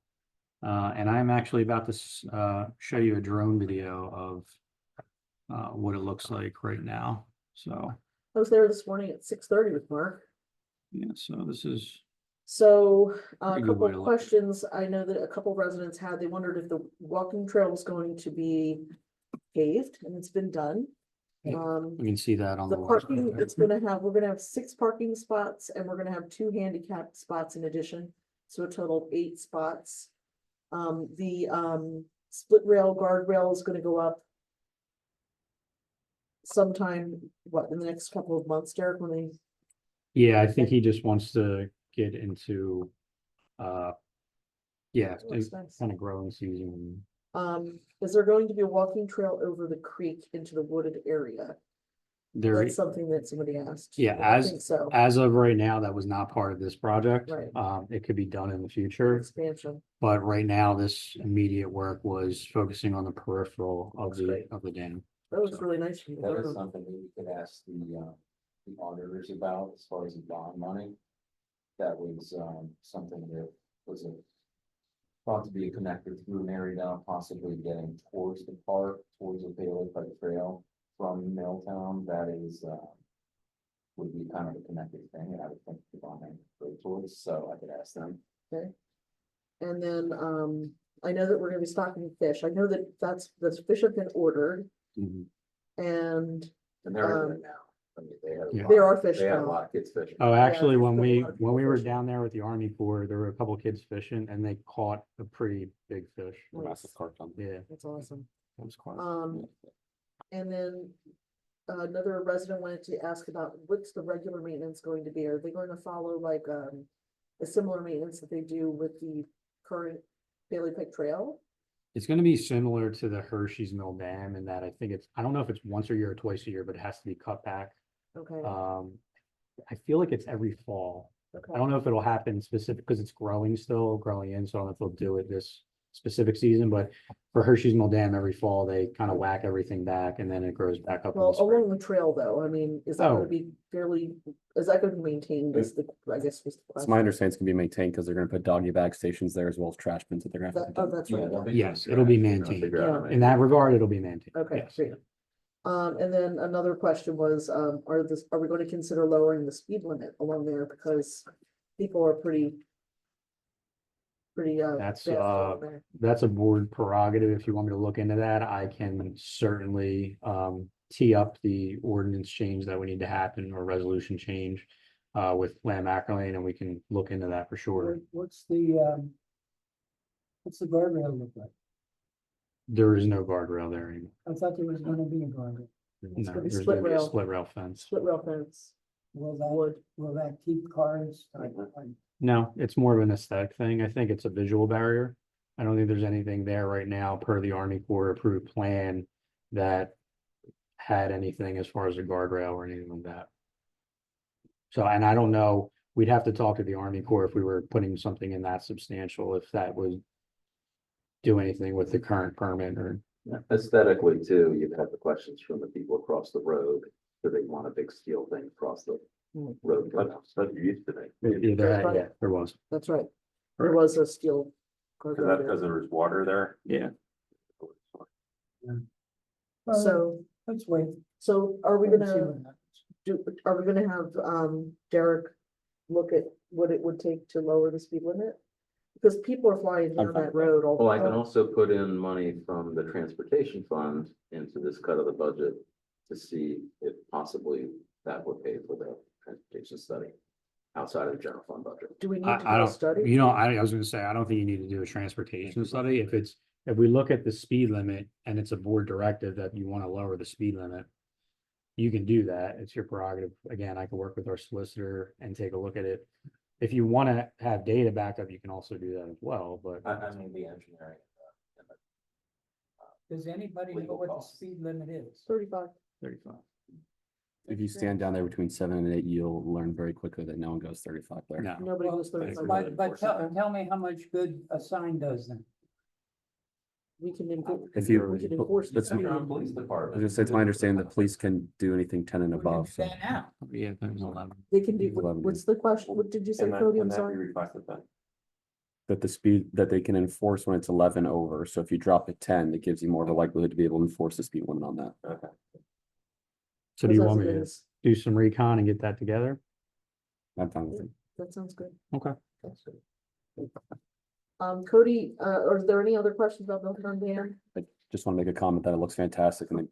And I'm actually about to show you a drone video of what it looks like right now. So, I was there this morning at 6:30 with Mark. yeah, so this is, So a Pretty good couple way to of look at it. questions. I know that a couple of residents had, they wondered if the walking trail was going to be paved, and it's been done. you Um, can see that on the the. parking, we're gonna have 6 parking spots and we're gonna have 2 handicap spots in addition. So a total of 8 spots. The split rail guardrail is gonna go up sometime, in the next couple of months, Derek, when they, Yeah, I think he just wants to get into, yeah, Looks nice. kind of growing season. is there going to be a walking trail over the creek into the wooded area? There, That's something that somebody asked. Yeah, I think so. as of right now, that was not part of this project. Right. It could be done in the future, Expansion. but right now, this immediate work was focusing on the peripheral of That's great. the dam. That was really nice. of you. That is something that we could ask the auditors about as far as the bond money. That was, something that was thought to be a connector through Marydown, possibly getting towards the park, towards the Bailey Pike Trail from Milltown. That is, would be kind of a connected thing, and I would think the bond money would go towards, so I could ask them. And then, I know that we're gonna be stocking fish. I know that those fish have been ordered and And they're in there now. I mean, they have. a Yeah. lot- there are fish They have a now. lot of kids fishing. Oh, actually, there's when been a we, lot of people were fishing. down there with the Army Corps, there were a couple kids fishing and they caught a pretty big fish. Nice. Massive carp on. Yeah, That's awesome. that was quite. And then another resident wanted to ask about what's the regular maintenance going to be? Are they going to follow like a similar maintenance that they do with the current Bailey Pike Trail? It's gonna be similar to the Hershey's Mill Dam in that I don't know if it's once a year or twice a year, but it has to be cut back. Okay, I feel like it's every fall. I okay, don't know if it'll happen specific because it's growing in, so I don't know if they'll do it this specific season, but for Hershey's Mill Dam, every fall, they kind of whack everything back and then it grows back up in Well, the spring. along the trail though, I mean, is that Oh. gonna be fairly, is that gonna be maintained as the, I guess was the It's question. my understanding it's gonna be maintained because they're gonna put doggy bag stations there as well as trash bins that they're gonna have to. Oh, that's right. yeah. Yes, it'll be maintained. Yeah. In that regard, it'll be maintained. Okay, Yes. great. And then another question was, are we going to consider lowering the speed limit along there because people are pretty. That's, fast along there. That's a board prerogative. If you want me to look into that, I can certainly tee up the ordinance change that we need to happen or resolution change with Lamb Lane, and we can look into that for sure. What's the guardrail look like? There is no guardrail there anymore. I thought there was gonna be a guardrail. No, gonna be there's split gonna be a rail. split rail fence. Split rail fence, wood. Will that keep cars? No, it's more of an aesthetic thing. I think it's a visual barrier. I don't think there's anything there right now per the Army Corps approved plan that had anything as far as a guardrail or anything like that. So, and I don't know, we'd have to talk to the Army Corps if we were putting something in that substantial, if that would do anything with the current permit or. Aesthetically too, you've had the questions from the people across the road, do they want a big steel thing across the road? That's used to be. Yeah, there was. That's right. There was a steel. Is guardrail that there. because there was water there? Yeah. So, Let's wait. so are we and see gonna what happens. are we gonna have, Derek look at what it would take to lower the speed limit? Because people are flying down that road all the Well, I can time. also put in money from the transportation fund into this cut of the budget to see if possibly that would pay for the transportation study outside of the general fund budget. Do we need to I do a don't, study? you know, I was gonna say, I don't think you need to do a transportation study. If we look at the speed limit and it's a board directive that you want to lower the speed limit, you can do that. It's your prerogative. Again, I can work with our solicitor and take a look at it. If you want to have data backup, you can also do that as well, but. I mean, the engineering. Does anybody know Legal what the costs. speed limit is? 35. 35. If you stand down there between 7 and 8, you'll learn very quickly that no one goes 35 there. No, Nobody Well, goes 35. but- But tell me how much good a sign does then. We can, If you- we can enforce. the That's- speed. Police I was department. gonna say, it's my understanding that police can do anything 10 and above, so. Now. yeah, there's 11. They can do, 11. what's the question? What did you say, And that, Cody? I'm and that be sorry. reflected then? That the speed that they can enforce when it's 11 over, so if you drop it 10, it gives you more of a likelihood to be able to enforce the speed limit on that. Okay. So do you Because want me as it to is, do some recon and get that together? I'm fine with it. that sounds good. Okay. Cody, are there any other questions about Milton Dam? I just want to make a comment that it looks fantastic and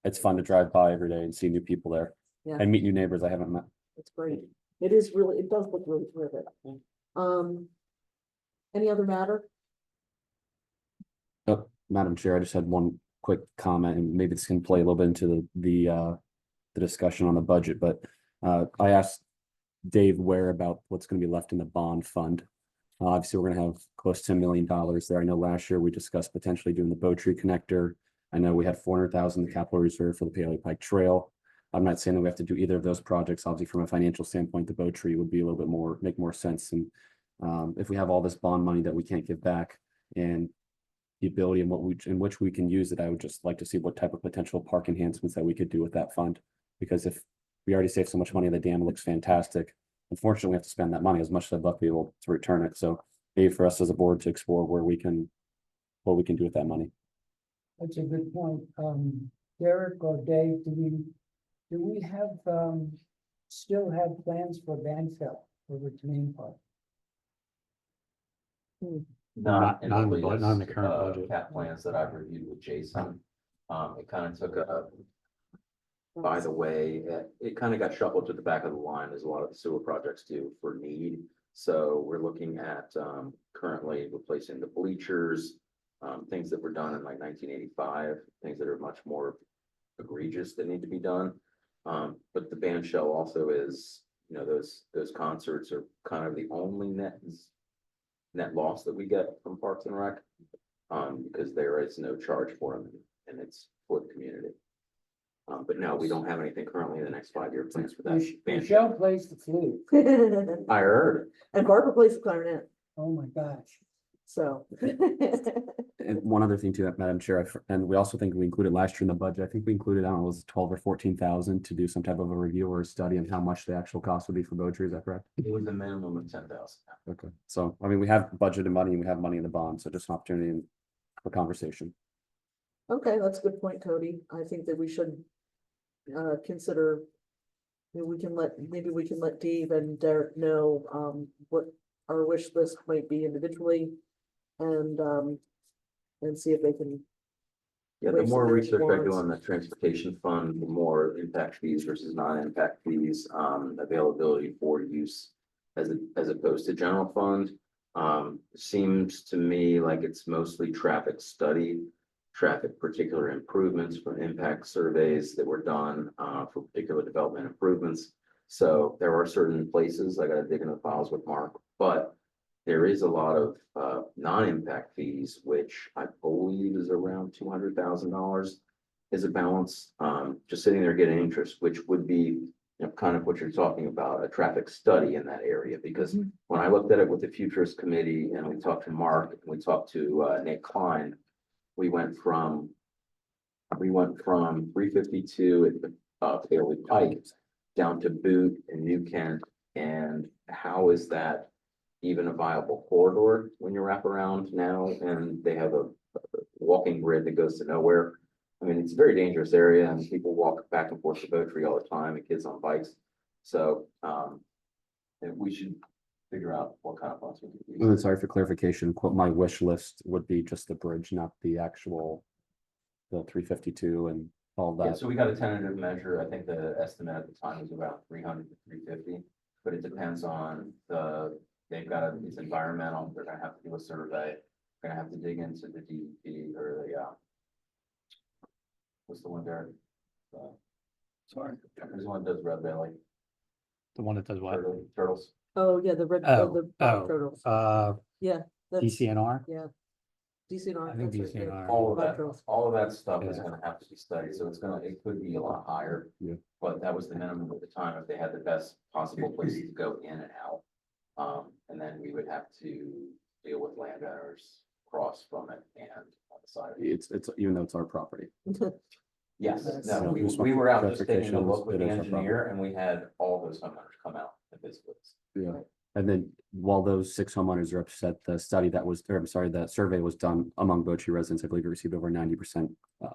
it's fun to drive by every day and see new people there. Yeah. And meet new neighbors I haven't met. It's great. It is really, it does look really terrific. Any other matter? Madam Chair, I just had one quick comment, and maybe this can play a little bit into the discussion on the budget, but I asked Dave Ware about what's gonna be left in the bond fund. Obviously, we're gonna have close to $1 million there. I know last year we discussed potentially doing the Bow Tree connector. I know we had 400,000 in the capital reserve for the Paley Pike Trail. I'm not saying that we have to do either of those projects. Obviously, from a financial standpoint, the Bow Tree would be a little bit more, make more sense. And if we have all this bond money that we can't give back and the ability in which we can use it, I would just like to see what type of potential park enhancements that we could do with that fund. Because if we already saved so much money, the dam looks fantastic. Unfortunately, we have to spend that money as much as I'd love to be able to return it. So maybe for us as a board to explore what we can do with that money. That's a good point. Derek or Dave, do we have, still have plans for Banfield over to Main Park? Not in the latest, not in the current budget. Cap plans that I've reviewed with Jason. It kind of took by the way, it kind of got shuffled to the back of the line as a lot of the sewer projects do for need. So we're looking at currently replacing the bleachers, things that were done in like 1985, things that are much more egregious that need to be done. But the band shell also is, you know, those concerts are kind of the only net loss that we get from Parks and Rec. Because there is no charge for them and it's for the community. But no, we don't have anything currently in the next 5-year plans for that. band shell. Michelle plays the flute. And I heard. Barbara plays the clarinet. Oh my gosh. So. And one other thing too, Madam Chair, and we also think we included last year in the budget, I think we included, I don't know, was it 12 or 14,000 to do some type of a review or a study on how much the actual cost would be for Bowtree, is that correct? It was a minimum of 10,000. Okay, so, I mean, we have budgeted money and we have money in the bond, so just an opportunity for conversation. Okay, that's a good point, Cody. I think that we should consider. Maybe we can let Dave and Derek know what our wish list might be individually. And see if they can. Yeah, the Waste more of research I do warrants. on the transportation fund, the more impact fees versus non-impact fees, availability for use as opposed to general fund. Seems to me like it's mostly traffic study, traffic particular improvements from impact surveys that were done, for particular development improvements. So there are certain places, I gotta dig in the files with Mark, but there is a lot of non-impact fees, which I believe is around $200,000 is a balance, just sitting there getting interest, which would be, you know, kind of what you're talking about, a traffic study in that area. Because when I looked at it with the Futurist Committee and we talked to Mark, and we talked to Nate Klein, we went from 352 at Bailey Pike down to Boot and New Kent. And how is that even a viable corridor when you wrap around now and they have a walking grid that goes to nowhere? I mean, it's a very dangerous area and people walk back and forth to Bowtree all the time and kids on bikes. So, and we should figure out what kind of funds we can And use. sorry for clarification, quote, my wish list would be just the bridge, not the actual, the 352 and all Yeah, that. so we got a tentative measure. I think the estimate at the time was around 300 to 350, but it depends on it's environmental. They're gonna have to do a survey. They're gonna have to dig into the DEP or what's the one there? Sorry, there's one that does Red Valley. The one that does what? Turtles. Oh, yeah, the red, the turtles. Yeah. that's- DCNR? Yeah. DCNR. I think that's right, yeah. DCNR. All of that stuff is Yeah. gonna have to be studied, so it could be a lot higher. Yeah. But that was the minimum at the time, if they had the best possible places to go in and out. And then we would have to deal with landowners across from it and on the side of it. It's, even though it's our property. Yes, Yes. no, So we just were out just taking a clarification, look with it the is our engineer and we had all those homeowners come out and visit with us. Yeah, and then while those 6 homeowners are upset, the study that was, or I'm sorry, the survey was done among Bowtree residents, I believe it received over 90%. I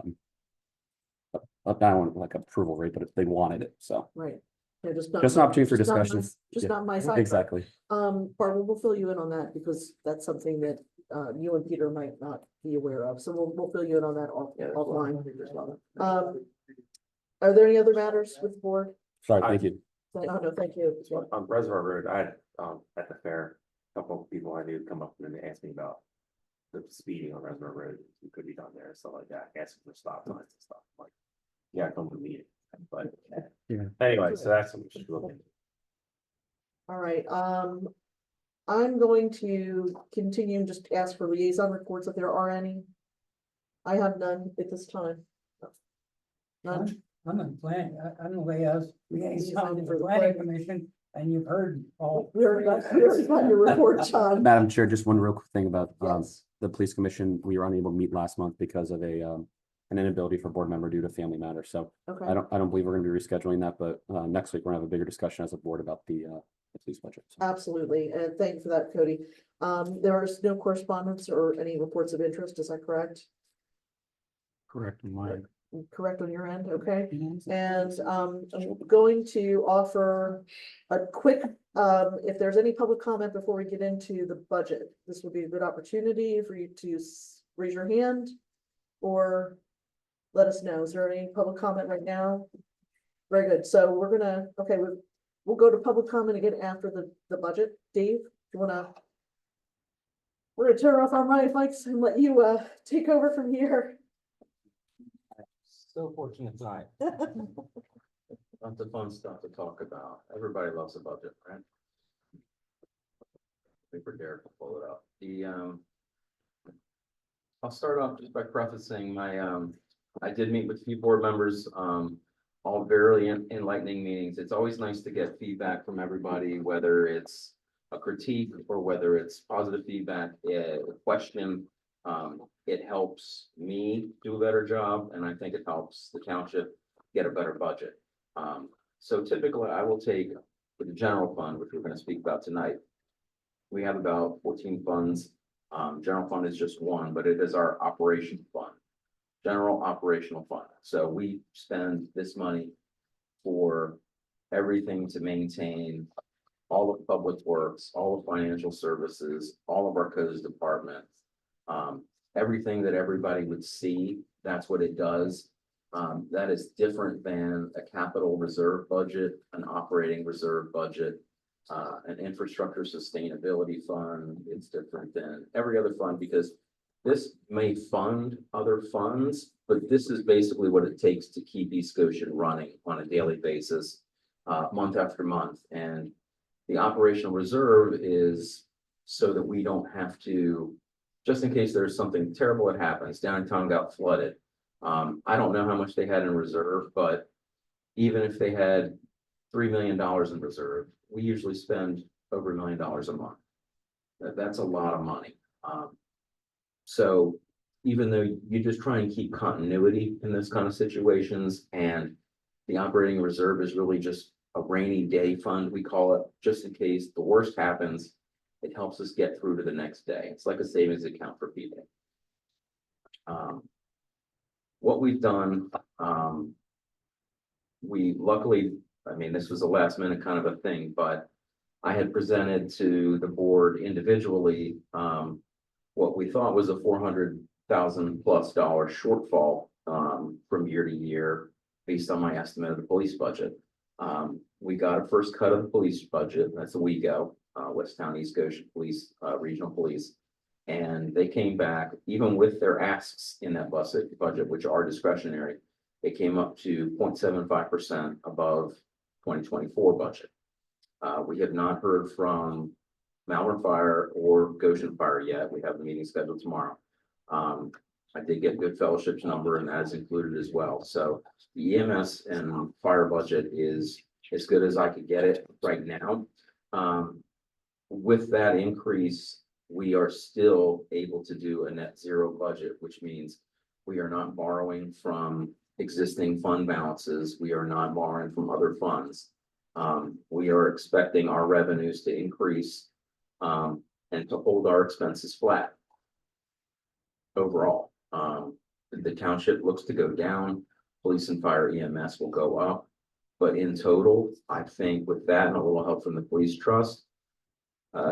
don't want like approval rate, but they wanted it, so. Right. Yeah, Just an opportunity for just not discussion. my- Just Yeah, not my side. Exactly. Barbara, we'll fill you in on that because that's something that you and Peter might not be aware of. So we'll fill you in on that offline. Are there any other matters with the board? Sorry, thank you. No, thank you. On Reservoir Road, I had, at the fair, a couple of people I knew come up and ask me about the speeding on Reservoir Road, what could be done there, stuff like that, asking for stop signs and stuff, like, yeah, come to the meeting, but. Yeah. Anyway, so that's something we should look into. All right, I'm going to continue and just ask for liaison reports if there are any. I have none at this time. None. I'm a plan, I'm the way as liaison to For the the planning plan. commission, and you've heard all. We already got your report, John. Madam Chair, just one real quick thing about Yes. the police commission. We were unable to meet last month because of an inability for board member due to family matter. So Okay. I don't believe we're gonna be rescheduling that, but next week we're gonna have a bigger discussion as a board about the police budget. So. Absolutely, and thank you for that, Cody. There is no correspondence or any reports of interest, is that correct? Correct in mine. Correct on your end, okay? And I'm going to offer a quick, if there's any public comment before we get into the budget, this would be a good opportunity for you to raise your hand or let us know. Is there any public comment right now? Very good. So we're gonna, okay, we'll go to public comment again after the budget. Dave, do you wanna? We're gonna turn off our mics and let you take over from here. So fortunate tonight. Lots of fun stuff to talk about. Everybody loves a budget, right? Wait for Derek to pull it up. I'll start off just by prefacing I did meet with a few board members, all very enlightening meetings. It's always nice to get feedback from everybody, whether it's a critique or whether it's positive feedback, a question, it helps me do a better job, and I think it helps the township get a better budget. So typically I will take for the general fund, which we're gonna speak about tonight. We have about 14 funds. General fund is just one, but it is our operation fund. General operational fund. So we spend this money for everything to maintain all of public works, all of financial services, all of our codes departments. Everything that everybody would see, that's what it does. That is different than a capital reserve budget, an operating reserve budget, an infrastructure sustainability fund. It's different than every other fund because this may fund other funds, but this is basically what it takes to keep East Goshen running on a daily basis, month after month. And the operational reserve is so that we don't have to, just in case there's something terrible that happens, downtown got flooded. I don't know how much they had in reserve, but even if they had $3 million in reserve, we usually spend over $1 million a month. That's a lot of money. So even though you just try and keep continuity in this kind of situations, and the operating reserve is really just a rainy day fund, we call it, just in case the worst happens, it helps us get through to the next day. It's like a savings account for people. What we've done, we luckily, I mean, this was a last minute kind of a thing, but I had presented to the board individually, what we thought was a $400,000+ shortfall, from year to year, based on my estimate of the police budget. We got a first cut of the police budget, that's a week ago, West Town East Goshen Police, Regional Police. And they came back, even with their asks in that budget, which are discretionary, they came up to 0.75% above 2024 budget. We have not heard from Malvern Fire or Goshen Fire yet. We have a meeting scheduled tomorrow. I did get good fellowship's number, and that is included as well. So the EMS and fire budget is as good as I could get it right now. With that increase, we are still able to do a net zero budget, which means we are not borrowing from existing fund balances. We are not borrowing from other funds. We are expecting our revenues to increase, and to hold our expenses flat overall. The township looks to go down, police and fire EMS will go up. But in total, I think with that and a little help from the police trust,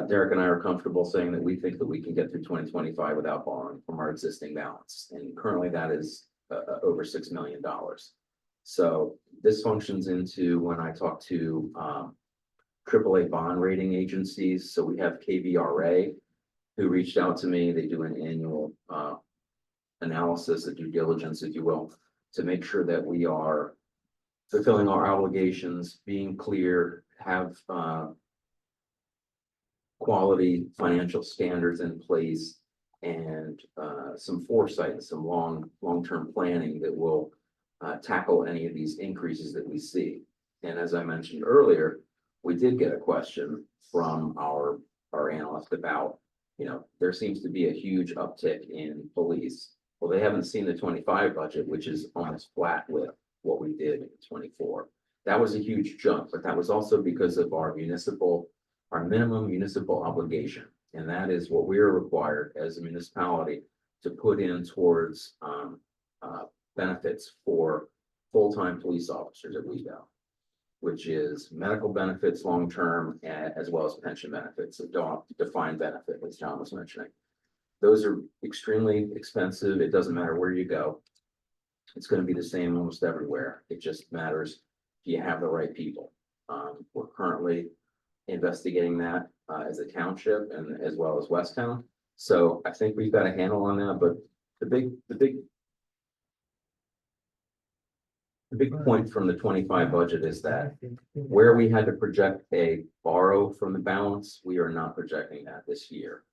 Derek and I are comfortable saying that we think that we can get through 2025 without borrowing from our existing balance. And currently that is over $6 million. So this functions into when I talk to AAA bond rating agencies. So we have KBRA who reached out to me. They do an annual analysis, a due diligence, if you will, to make sure that we are fulfilling our obligations, being clear, have quality financial standards in place, and some foresight and some long-term planning that will tackle any of these increases that we see. And as I mentioned earlier, we did get a question from our analyst about, there seems to be a huge uptick in police. Well, they haven't seen the 25 budget, which is almost flat with what we did in 24. That was a huge jump, but that was also because of our minimum municipal obligation. And that is what we are required as a municipality to put in towards benefits for full-time police officers at WeGo, which is medical benefits long-term, as well as pension benefits, so defined benefit, as John was mentioning. Those are extremely expensive. It doesn't matter where you go. It's going to be the same almost everywhere. It just matters, do you have the right people? We're currently investigating that as a township and as well as West Town. So I think we've got a handle on that, but the big point from the 25 budget is that where we had to project a borrow from the balance, we are not projecting that this year.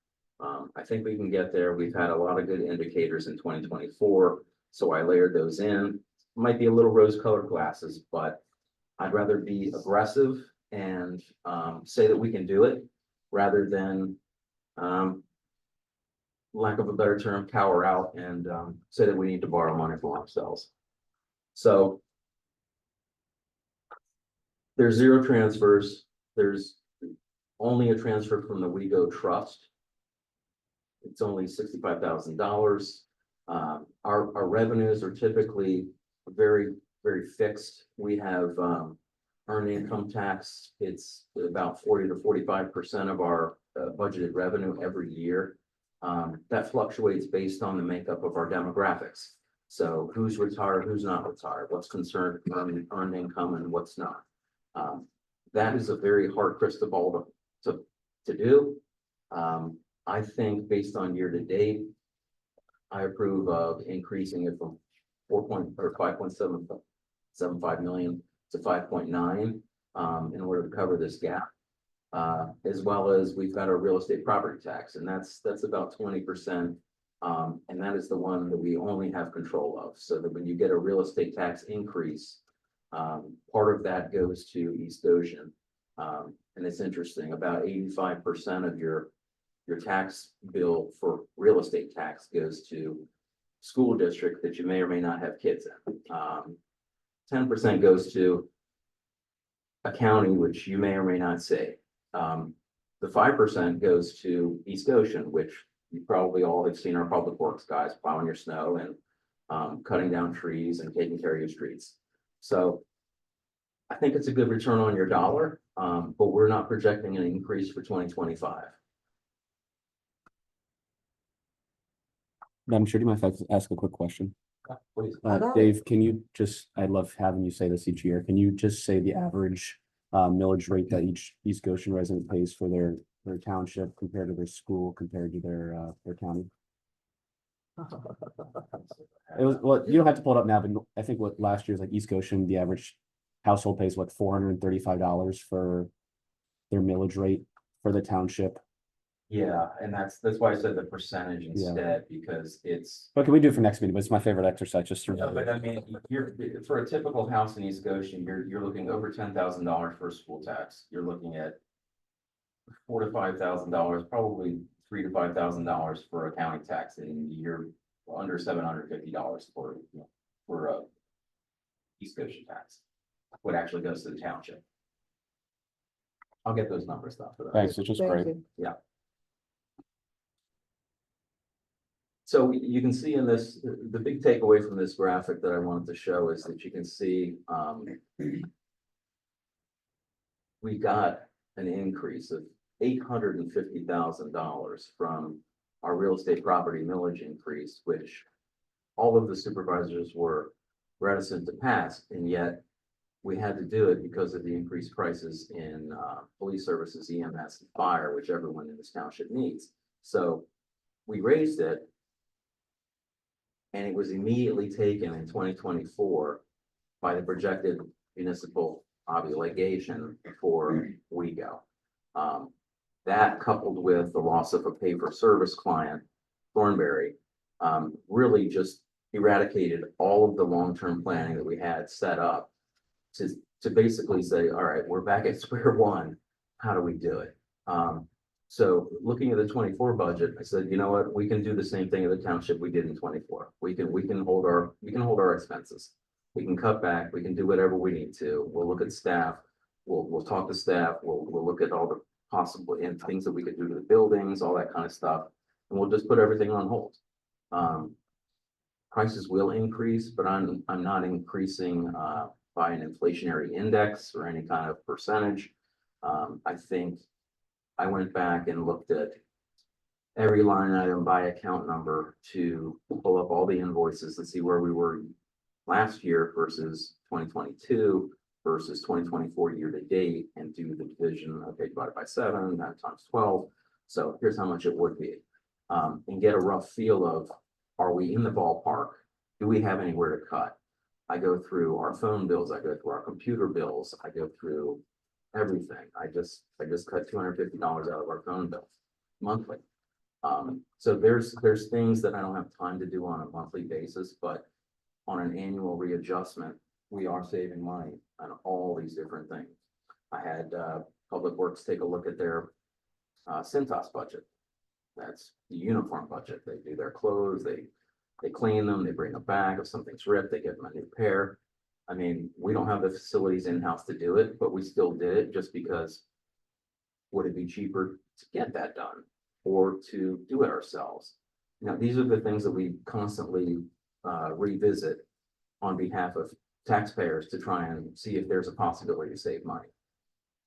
I think we can get there. We've had a lot of good indicators in 2024, so I layered those in. Might be a little rose-colored glasses, but I'd rather be aggressive and say that we can do it rather than, lack of a better term, cower out and, say that we need to borrow money from ourselves. So there's 0 transfers. There's only a transfer from the WeGo Trust. It's only $65,000. Our revenues are typically very, very fixed. We have, earned income tax. It's about 40 to 45% of our budgeted revenue every year. That fluctuates based on the makeup of our demographics. So who's retired, who's not retired, what's concerned earned income and what's not. That is a very hard crystal ball to do. I think based on year to date, I approve of increasing it from 5.75 million to 5.9 in order to cover this gap. As well as we've got our real estate property tax, and that's about 20%. And that is the one that we only have control of, so that when you get a real estate tax increase, part of that goes to East Ocean. And it's interesting, about 85% of your tax bill for real estate tax goes to school district that you may or may not have kids in. 10% goes to a county which you may or may not see. The 5% goes to East Ocean, which you probably all have seen our public works guys plowing your snow and cutting down trees and taking care of your streets. So I think it's a good return on your dollar, but we're not projecting an increase for 2025. Madam Chair, do you mind if I ask a quick question? Please. Dave, can you just, I love having you say this each year. Can you just say the average millage rate that each East Goshen resident pays for their township compared to their school, compared to their county? It was, well, you don't have to pull it up now, but I think what last year's like East Goshen, the average household pays what, $435 for their millage rate for the township. Yeah, and that's why I said the percentage instead, because it's. What can we do for next meeting? But it's my favorite exercise, just to. No, but I mean, you're, for a typical house in East Goshen, you're looking over $10,000 for a school tax. You're looking at $4,000 to $5,000, probably $3,000 to $5,000 for a county tax, and you're under $750 for a East Goshen tax. What actually goes to the township. I'll get those numbers though. Thanks, it's just great. Yeah. So you can see in this, the big takeaway from this graphic that I wanted to show is that you can see we got an increase of $850,000 from our real estate property millage increase, which all of the supervisors were reticent to pass, and yet we had to do it because of the increased prices in police services, EMS, and fire, which everyone in this township needs. So we raised it, and it was immediately taken in 2024 by the projected municipal obligation for WeGo. That coupled with the loss of a pay-for-service client, Thornberry, really just eradicated all of the long-term planning that we had set up to basically say, all right, we're back at square one. How do we do it? So looking at the 24 budget, I said, you know what, we can do the same thing at the township we did in 24. We can hold our expenses. We can cut back. We can do whatever we need to. We'll look at staff. We'll talk to staff. We'll look at all the possible things that we could do to the buildings, all that kind of stuff, and we'll just put everything on hold. Prices will increase, but I'm not increasing by an inflationary index or any kind of percentage. I think I went back and looked at every line item by account number to pull up all the invoices and see where we were last year versus 2022 versus 2024 year to date, and do the division, okay, divided by 7, that times 12. So here's how much it would be. And get a rough feel of, are we in the ballpark? Do we have anywhere to cut? I go through our phone bills, I go through our computer bills, I go through everything. I just cut $250 out of our phone bill monthly. So there's things that I don't have time to do on a monthly basis, but on an annual readjustment, we are saving money on all these different things. I had Public Works take a look at their Cintas budget. That's the uniform budget. They do their clothes, they clean them, they bring them back. If something's ripped, they get them a new pair. I mean, we don't have the facilities in-house to do it, but we still did it just because would it be cheaper to get that done or to do it ourselves? You know, these are the things that we constantly revisit on behalf of taxpayers to try and see if there's a possibility to save money.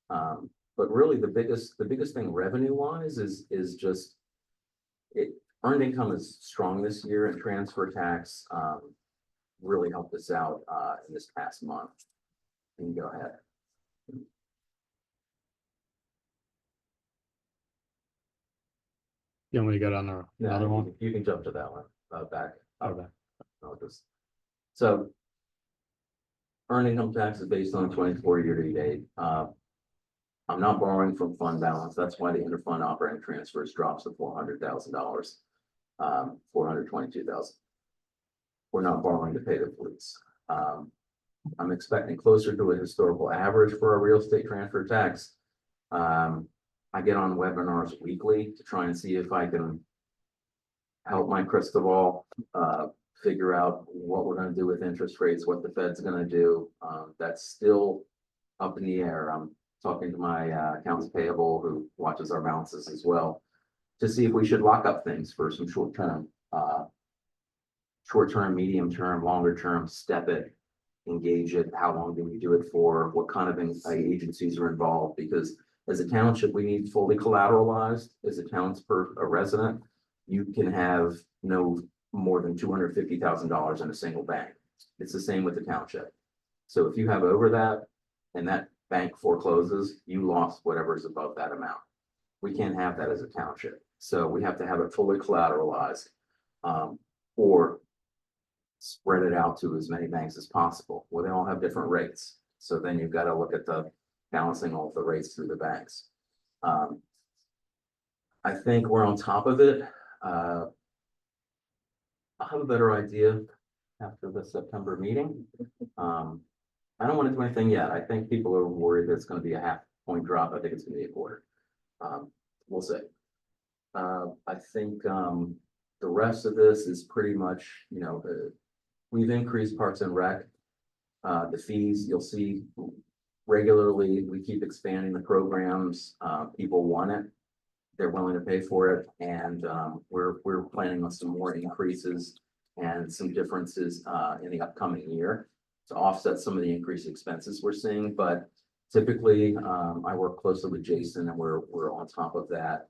But really the biggest thing revenue wise is just earned income is strong this year, and transfer tax really helped us out in this past month. You can go ahead. You want me to go down there, No, another one? you can jump to that one, back. Okay. So. Earned income tax is based on 24 year to date. I'm not borrowing from fund balance. That's why the interfund operating transfers drops to $400,000. 422,000. We're not borrowing to pay the police. I'm expecting closer to a historical average for a real estate transfer tax. I get on webinars weekly to try and see if I can help my crystal ball figure out what we're gonna do with interest rates, what the Fed's gonna do. That's still up in the air. I'm talking to my accounts payable who watches our balances as well to see if we should lock up things for some short-term, medium term, longer term, step it, engage it. How long do we do it for? What kind of agencies are involved? Because as a township, we need fully collateralized. As a a resident, you can have no more than $250,000 in a single bank. It's the same with the township. So if you have over that and that bank forecloses, you lost whatever is above that amount. We can't have that as a township. So we have to have it fully collateralized, or spread it out to as many banks as possible. Well, they all have different rates. So then you've got to look at the balancing all the rates through the banks. I think we're on top of it. I'll have a better idea after the September meeting. I don't want to do anything yet. I think people are worried that it's going to be a half point drop. I think it's going to be a quarter. We'll see. I think the rest of this is pretty much, you know, we've increased Parks and Rec. The fees, you'll see regularly, we keep expanding the programs. People want it. They're willing to pay for it, and we're planning on some more increases and some differences in the upcoming year to offset some of the increased expenses we're seeing. But typically, I work closely with Jason, and we're on top of that.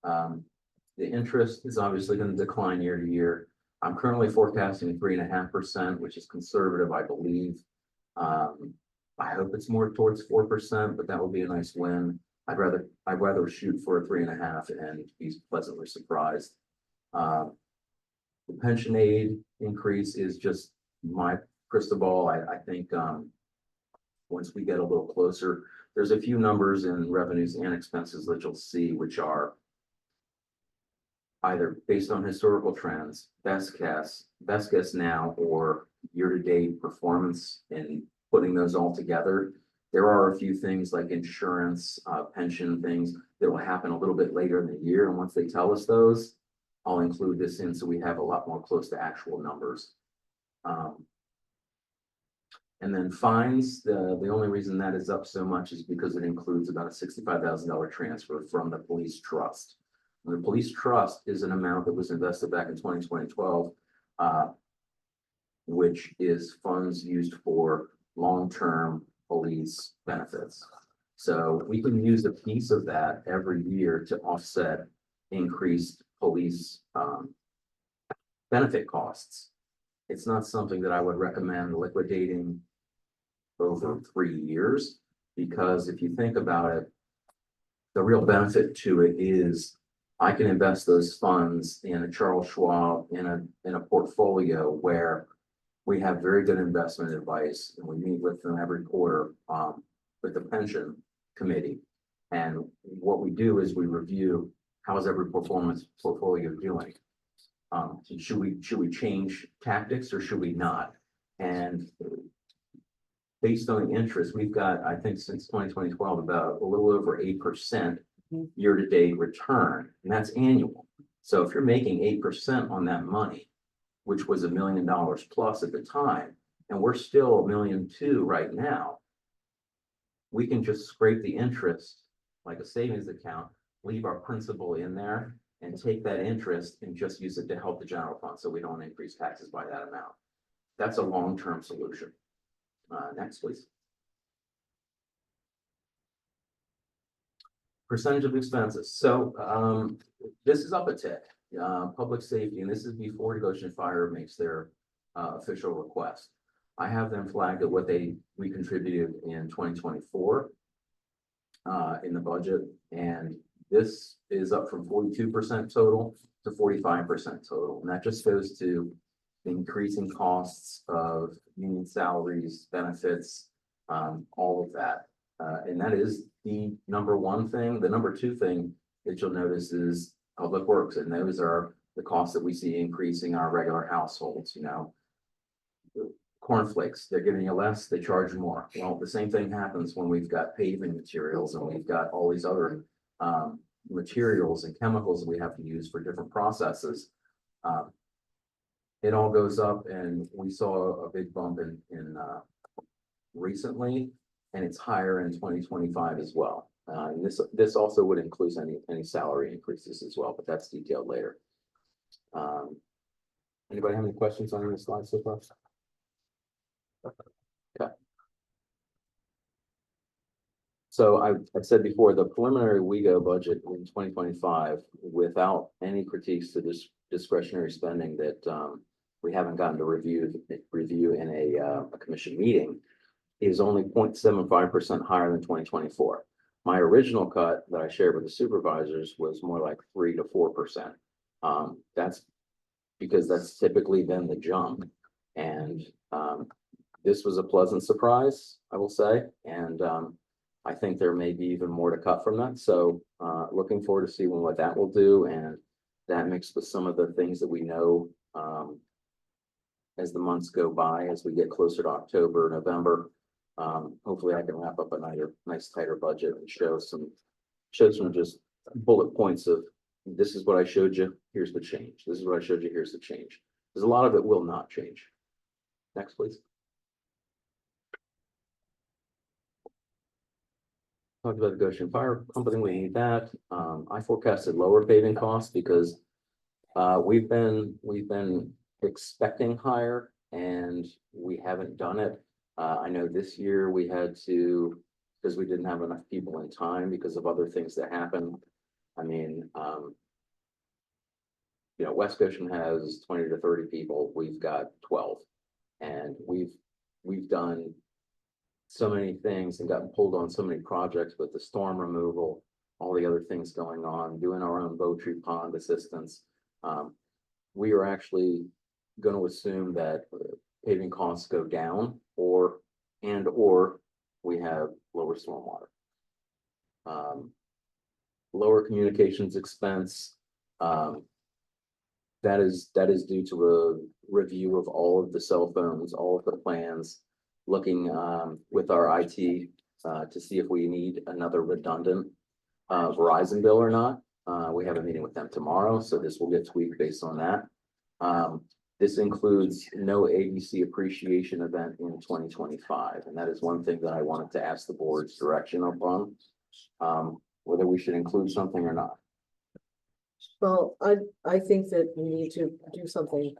The interest is obviously going to decline year to year. I'm currently forecasting 3.5%, which is conservative, I believe. I hope it's more towards 4%, but that would be a nice win. I'd rather shoot for a 3.5 and be pleasantly surprised. The pension aid increase is just my crystal ball. I think once we get a little closer, there's a few numbers in revenues and expenses that you'll see, which are either based on historical trends, best guess now, or year-to-date performance, and putting those all together. There are a few things like insurance, pension things that will happen a little bit later in the year. And once they tell us those, I'll include this in so we have a lot more close to actual numbers. And then fines, the only reason that is up so much is because it includes about a $65,000 transfer from the police trust. And the police trust is an amount that was invested back in 2012, which is funds used for long-term police benefits. So we can use a piece of that every year to offset increased police benefit costs. It's not something that I would recommend liquidating over 3 years, because if you think about it, the real benefit to it is I can invest those funds in a Charles Schwab in a portfolio where we have very good investment advice, and we meet with them every quarter with the pension committee. And what we do is we review how is every portfolio doing. Should we change tactics or should we not? And based on the interest, we've got, I think since 2012, about a little over 8% year-to-date return, and that's annual. So if you're making 8% on that money, which was $1 million plus at the time, and we're still $1.2 million right now, we can just scrape the interest like a savings account, leave our principal in there, and take that interest and just use it to help the general fund, so we don't increase taxes by that amount. That's a long-term solution. Next, please. Percentage of expenses. So this is up a tick. Public safety, and this is before Goshen Fire makes their official request. I have them flagged at what we contributed in 2024 in the budget, and this is up from 42% total to 45% total, and that just goes to the increasing costs of union salaries, benefits, all of that. And that is the number one thing. The number two thing that you'll notice is public works, and those are the costs that we see increasing our regular households, you know. Cornflakes, they're giving you less, they charge more. Well, the same thing happens when we've got paving materials and we've got all these other materials and chemicals that we have to use for different processes. It all goes up, and we saw a big bump in recently, and it's higher in 2025 as well. And this also would include any salary increases as well, but that's detailed later. Anybody have any questions on this slide so far? Okay. So I've said before, the preliminary WEGO budget in 2025, without any critiques to this discretionary spending that we haven't gotten to review in a commission meeting, is only 0.75% higher than 2024. My original cut that I shared with the supervisors was more like 3 to 4%. That's because that's typically been the jump. And this was a pleasant surprise, I will say. And I think there may be even more to cut from that. So looking forward to seeing what that will do. And that mixed with some of the things that we know as the months go by, as we get closer to October, November. Hopefully I can wrap up a nice tighter budget and show some just bullet points of, this is what I showed you, here's the change. This is what I showed you, here's the change. Because a lot of it will not change. Next, please. Talked about the Goshen Fire Company, we need that. I forecasted lower paving costs because we've been expecting higher and we haven't done it. I know this year we had to, because we didn't have enough people in time because of other things that happened. I mean, you know, West Goshen has 20 to 30 people. We've got 12, and we've done so many things and gotten pulled on so many projects with the storm removal, all the other things going on, doing our own Bowtree Pond assistance. We are actually going to assume that paving costs go down, or we have lower stormwater. Lower communications expense. That is due to a review of all of the cell phones, all of the plans, looking with our IT to see if we need another redundant Verizon bill or not. We have a meeting with them tomorrow, so this will get tweaked based on that. This includes no ABC appreciation event in 2025, and that is one thing that I wanted to ask the board's direction upon, whether we should include something or not. Well, I think that we need to do something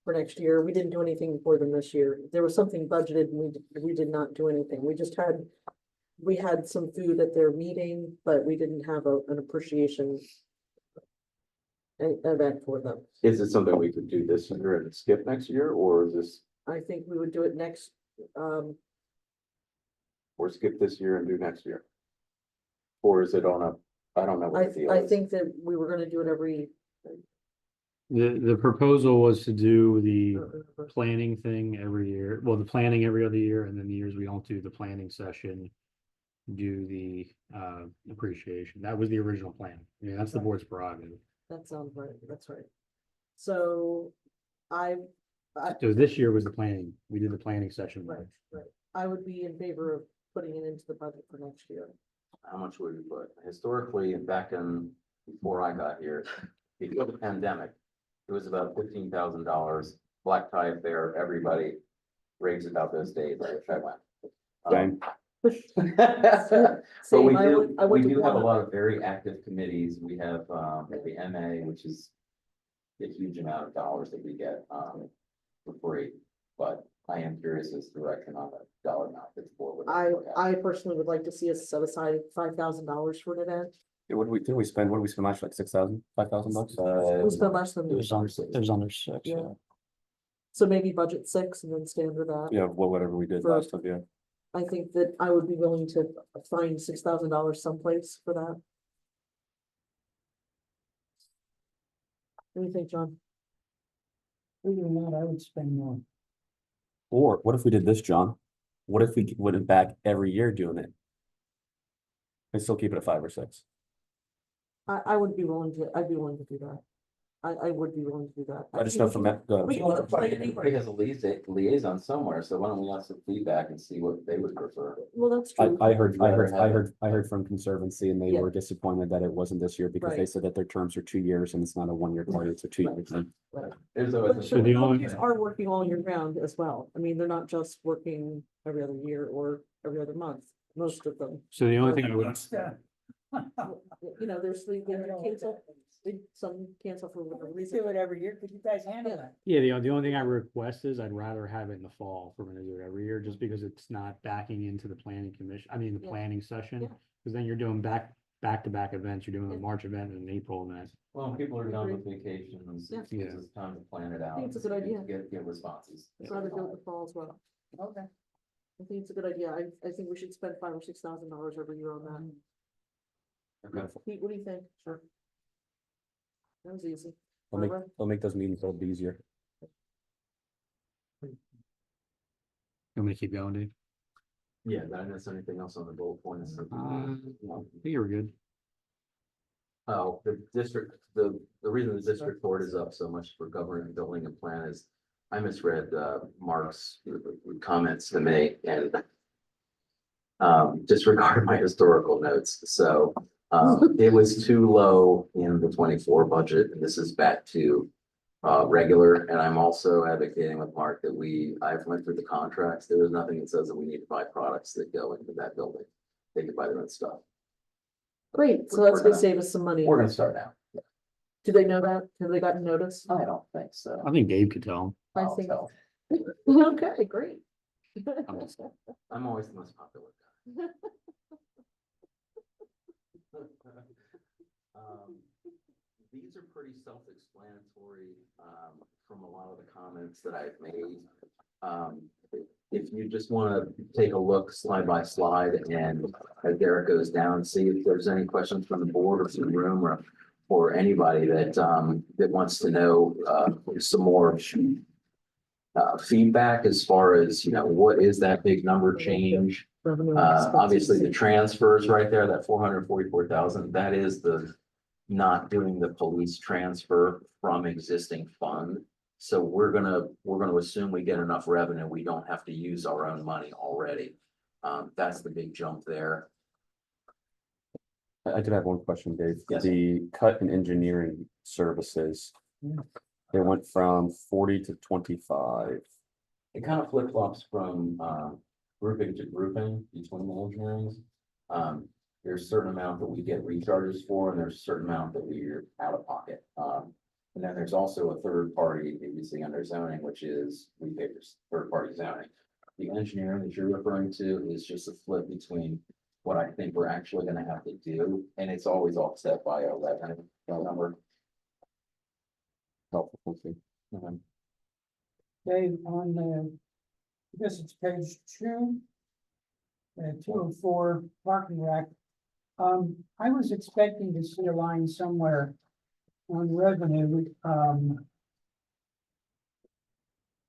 for next year. We didn't do anything for them this year. There was something budgeted and we did not do anything. We had some food at their meeting, but we didn't have an appreciation event for them. Is it something we could do this year and skip next year, or is this, I think we would do it next, or skip this year and do next year? Or is it on a, I don't know what the deal I is. think that we were gonna do it every. The proposal was to do the planning thing every year, well, the planning every other year, and then the years we don't do the planning session, do the appreciation. That was the original plan. I mean, that's the board's prerogative. That sounds right, that's right. So So this year was the planning. We did the planning session. right, I would be in favor of putting it into the budget for next year. how much would we put? Historically, back in, before I got here, before the pandemic, it was about $15,000, black tie affair, everybody raves about those days, I wish I went. Same. But we Same, I do, went- I we went to do have a one. lot of very active committees. We have, the MA, which is a huge amount of dollars that we get, for free. But I am curious as to the direction on the dollar amount that's for. I personally would like to see us set aside $5,000 for an event. Yeah, what did we spend last, like 6,000, 5,000 bucks? We spent less than. It was under 6. Yeah. So maybe budget 6 and then stand with that. Yeah, well, whatever we did For- last time, yeah. I think that I would be willing to find $6,000 someplace for that. What do you think, John? Believe it or not, I would spend more. Or what if we did this, John? What if we went back every year doing it? And still keep it at 5 or 6? I would be willing to, I'd be willing to do that. I would be willing to do that. I just know from that. We can look like Everybody has a liaison somewhere, so why don't we ask some feedback and see what they would prefer? Well, that's true. I heard from Conservancy and they Yeah. were disappointed that it wasn't this year because they Right. said that their terms are 2 years and it's not a 1-year party, it's a 2-year thing. There's But always. sure, the only- companies are working all year round as well. I mean, they're not just working every other year or every other month, most of them. So the only thing I would, You know, there's the, some cancel for whatever reason. Do it every year, could you guys handle that? yeah, the only thing I request is I'd rather have it in the fall if we're gonna do it every year, just because it's not backing into the planning commission, the Yeah. planning session. Yeah. Cause then you're doing back-to-back events, you're doing a Yeah. March event and an April event. Well, people are done with vacations, Yeah. it gives us time to plan it out. think it's a good idea. Get responses. I'd rather do it in the fall as well. Okay. I think it's a good idea. I think we should spend $5,000 or $6,000 every year on that. Okay. Pete, what do you think? Sure. That was easy. They'll make those meetings a little bit easier. You want me to keep going, Dave? Yeah, did I miss anything else on the bullet points? I think you were good. Oh, the district, the reason the district board is up so much for government building and plan is I misread Mark's comments to me and disregarded my historical notes. So it was too low in the 24 budget, and this is back to regular. And I'm also advocating with Mark that I've went through the contracts. There was nothing that says that we need to buy products that go into that building. They can buy their own stuff. Great, so We're that's gonna gonna- save us some money. We're gonna start now. Do they know that? Have they gotten notice? I don't think so. I think Dave could tell him. I I'll think, tell. okay, great. I'm always the most popular guy. These are pretty self-explanatory, from a lot of the comments that I've made. If you just want to take a look slide by slide and as Derek goes down, see if there's any questions from the board or from the room or anybody that wants to know, some more feedback as far as, what is that big number change? Revenue and expenses. Obviously the transfers right there, that 444,000, that is the not doing the police transfer from existing fund. So we're gonna assume we get enough revenue. We don't have to use our own money already. That's the big jump there. I did have one question, Dave. Yes. The cut in engineering services. It went from 40 to 25. It kind of flip flops from grouping to grouping between the engineerings. There's a certain amount that we get recharges for, and there's a certain amount that we're out of pocket. And then there's also a third party that you see under zoning, which is we pay for third party zoning. The engineering that you're referring to is just a flip between what I think we're actually gonna have to do, and it's always offset by a revenue number. Helpful, thank you. Dave, on the, I guess it's page 2. 204 parking rack. I was expecting to see a line somewhere on revenue,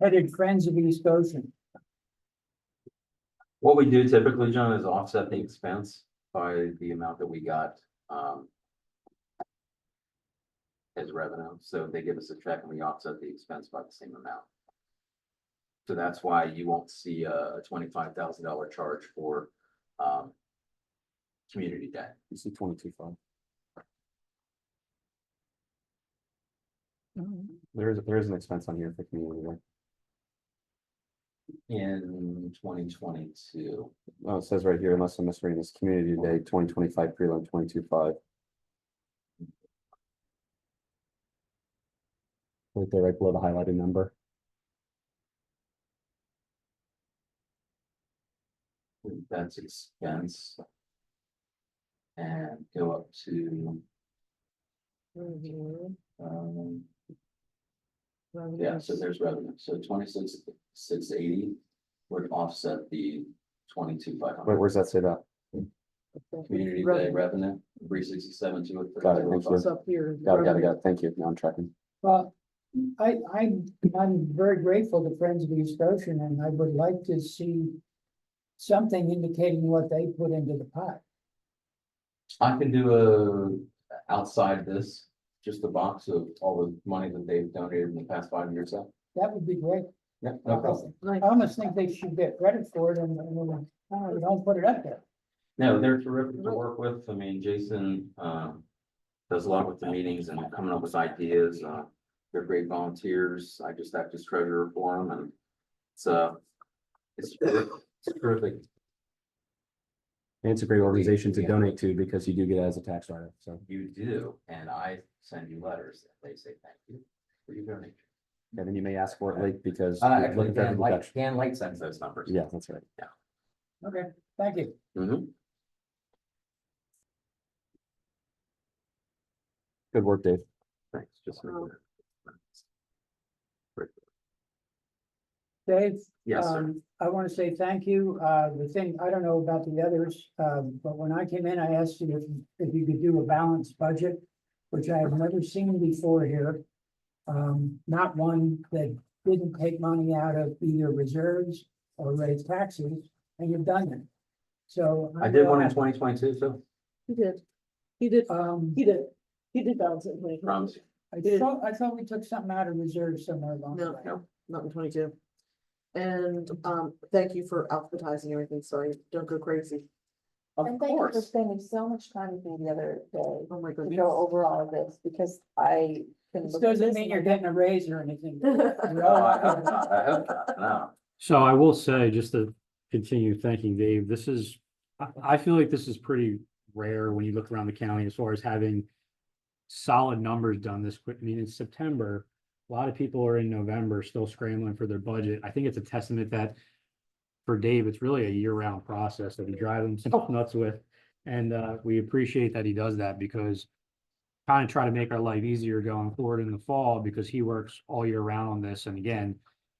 headed Friends of East Ocean. What we do typically, John, is offset the expense by the amount that we got, as revenue. So they give us a check and we offset the expense by the same amount. So that's why you won't see a $25,000 charge for, Community Day. You see 22.5. There is an expense on here for community day. In 2022. Oh, it says right here, unless I'm misreading this, community day, 2025 prelim 22.5. Right there, right below the highlighted number. That's expense. And go up to, yeah, so there's revenue, so 26,680 would offset the 22,500. Wait, where's that say that? Community Day revenue, 367, Got it, thank you. It's up here. Got it. Thank you. Now I'm tracking. Well, I'm very grateful to Friends of East Ocean, and I would like to see something indicating what they put into the pot. I can do outside this, just a box of all the money that they've donated in the past 5 years. So. That would be great. Yeah, no problem. I almost think they should get credit for it and don't put it up there. No, they're terrific to work with. I mean, Jason does a lot with the meetings and coming up with ideas. They're great volunteers. I just act as treasurer for them, and it's terrific. And it's a great organization to donate to because you do get it as a tax write-off, so. You do, and I send you letters that they say thank you for your donation. Yeah, then you may ask for it late because. you're Actually, looking for every deduction. Dan Light sends those numbers. Yeah, that's right. Okay, thank you. Mhm. Good work, Dave. Thanks, just. Dave? Yes, sir. I want to say thank you. The thing, I don't know about the others, but when I came in, I asked you if you could do a balanced budget, which I have never seen before here. Not one that didn't take money out of either reserves or raise taxes, and you've done it. So. I did one in 2022, so He did. He did balance it in 2020. promise. I thought we took something out of reserve somewhere along the way. No, not in 22. And, thank you for alphabetizing everything, so I don't go crazy. Of And thank you for course. spending so much time with me the other day Oh my to goodness. go over all of this, because I can. This look at doesn't this mean and you're I getting a raise or anything. No, I hope not. I hope not. No. So I will say, just to continue thanking Dave, this is, I feel like this is pretty rare when you look around the county as far as having solid numbers done this quick. I mean, in September, a lot of people are in November still scrambling for their budget. I think it's a testament that for Dave, it's really a year-round process that he drives himself nuts with. And we appreciate that he does that, because kind of try to make our life easier going forward in the fall, because he works all year round on this. And again,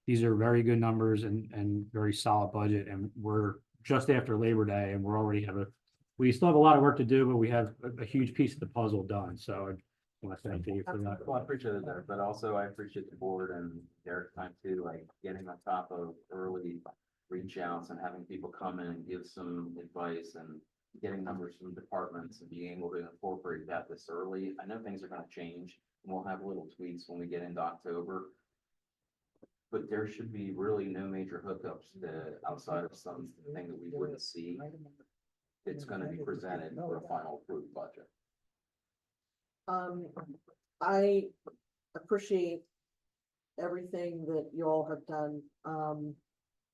these are very good numbers and very solid budget. And we're just after Labor Day and we still have a lot of work to do, but we have a huge piece of the puzzle done. So I want to thank Dave for that. Well, I appreciate it there, but also I appreciate the board and their time too, like getting on top of early reach outs and having people come in and give some advice and getting numbers from departments and being able to incorporate that this early. I know things are going to change and we'll have little tweaks when we get into October. But there should be really no major hookups outside of something that we wouldn't see. It's going to be presented for a final approved budget. I appreciate everything that you all have done.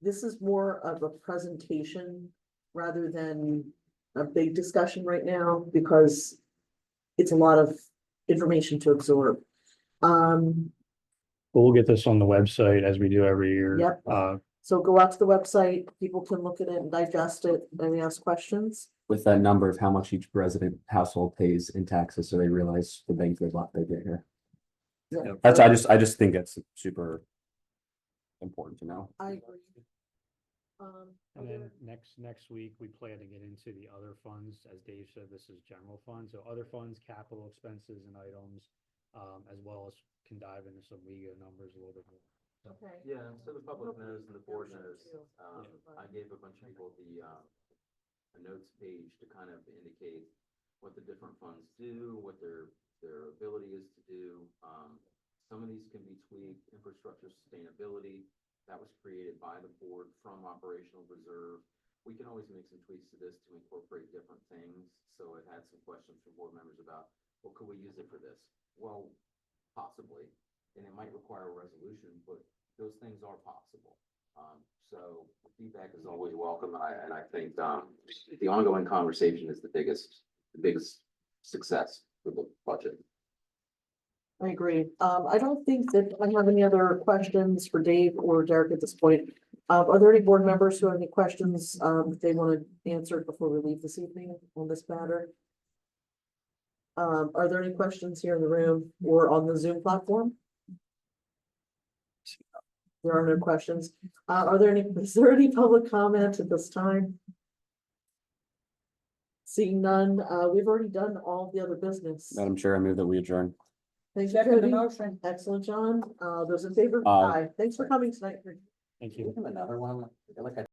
This is more of a presentation rather than a big discussion right now, because it's a lot of information to absorb. We'll get this on the website as we do every year. Yep. So go out to the website, people can look at it and digest it, and ask questions. With that number of how much each resident household pays in taxes, so they realize the bang for the buck they get here. Yeah. I just think that's super important to know. I agree. And then next week, we plan to get into the other funds. As Dave said, this is general funds, so other funds, capital expenses and items, as well as can dive into some WEGA numbers a little bit more. Okay. Yeah, so the public knows and the board knows. I gave a bunch of people a notes page to kind of indicate what the different funds do, what their ability is to do. Some of these can be tweaked. Infrastructure sustainability, that was created by the board from operational reserve. We can always make some tweaks to this to incorporate different things. So I've had some questions from board members about, well, could we use it for this? Well, possibly, and it might require a resolution, but those things are possible. So feedback is always welcome, and I think, the ongoing conversation is the biggest success for the budget. I agree. I don't think that I have any other questions for Dave or Derek at this point. Are there any board members who have any questions, that they want to answer before we leave this evening on this matter? Are there any questions here in the room or on the Zoom platform? There are no questions. Is there any public comment at this time? Seeing none, we've already done all the other business. Madam Chair, I move that we adjourn. Thank you, Second the Cody. motion. Excellent, John. Those in favor? Aye. Thanks for coming tonight. Thank you. Another one, like I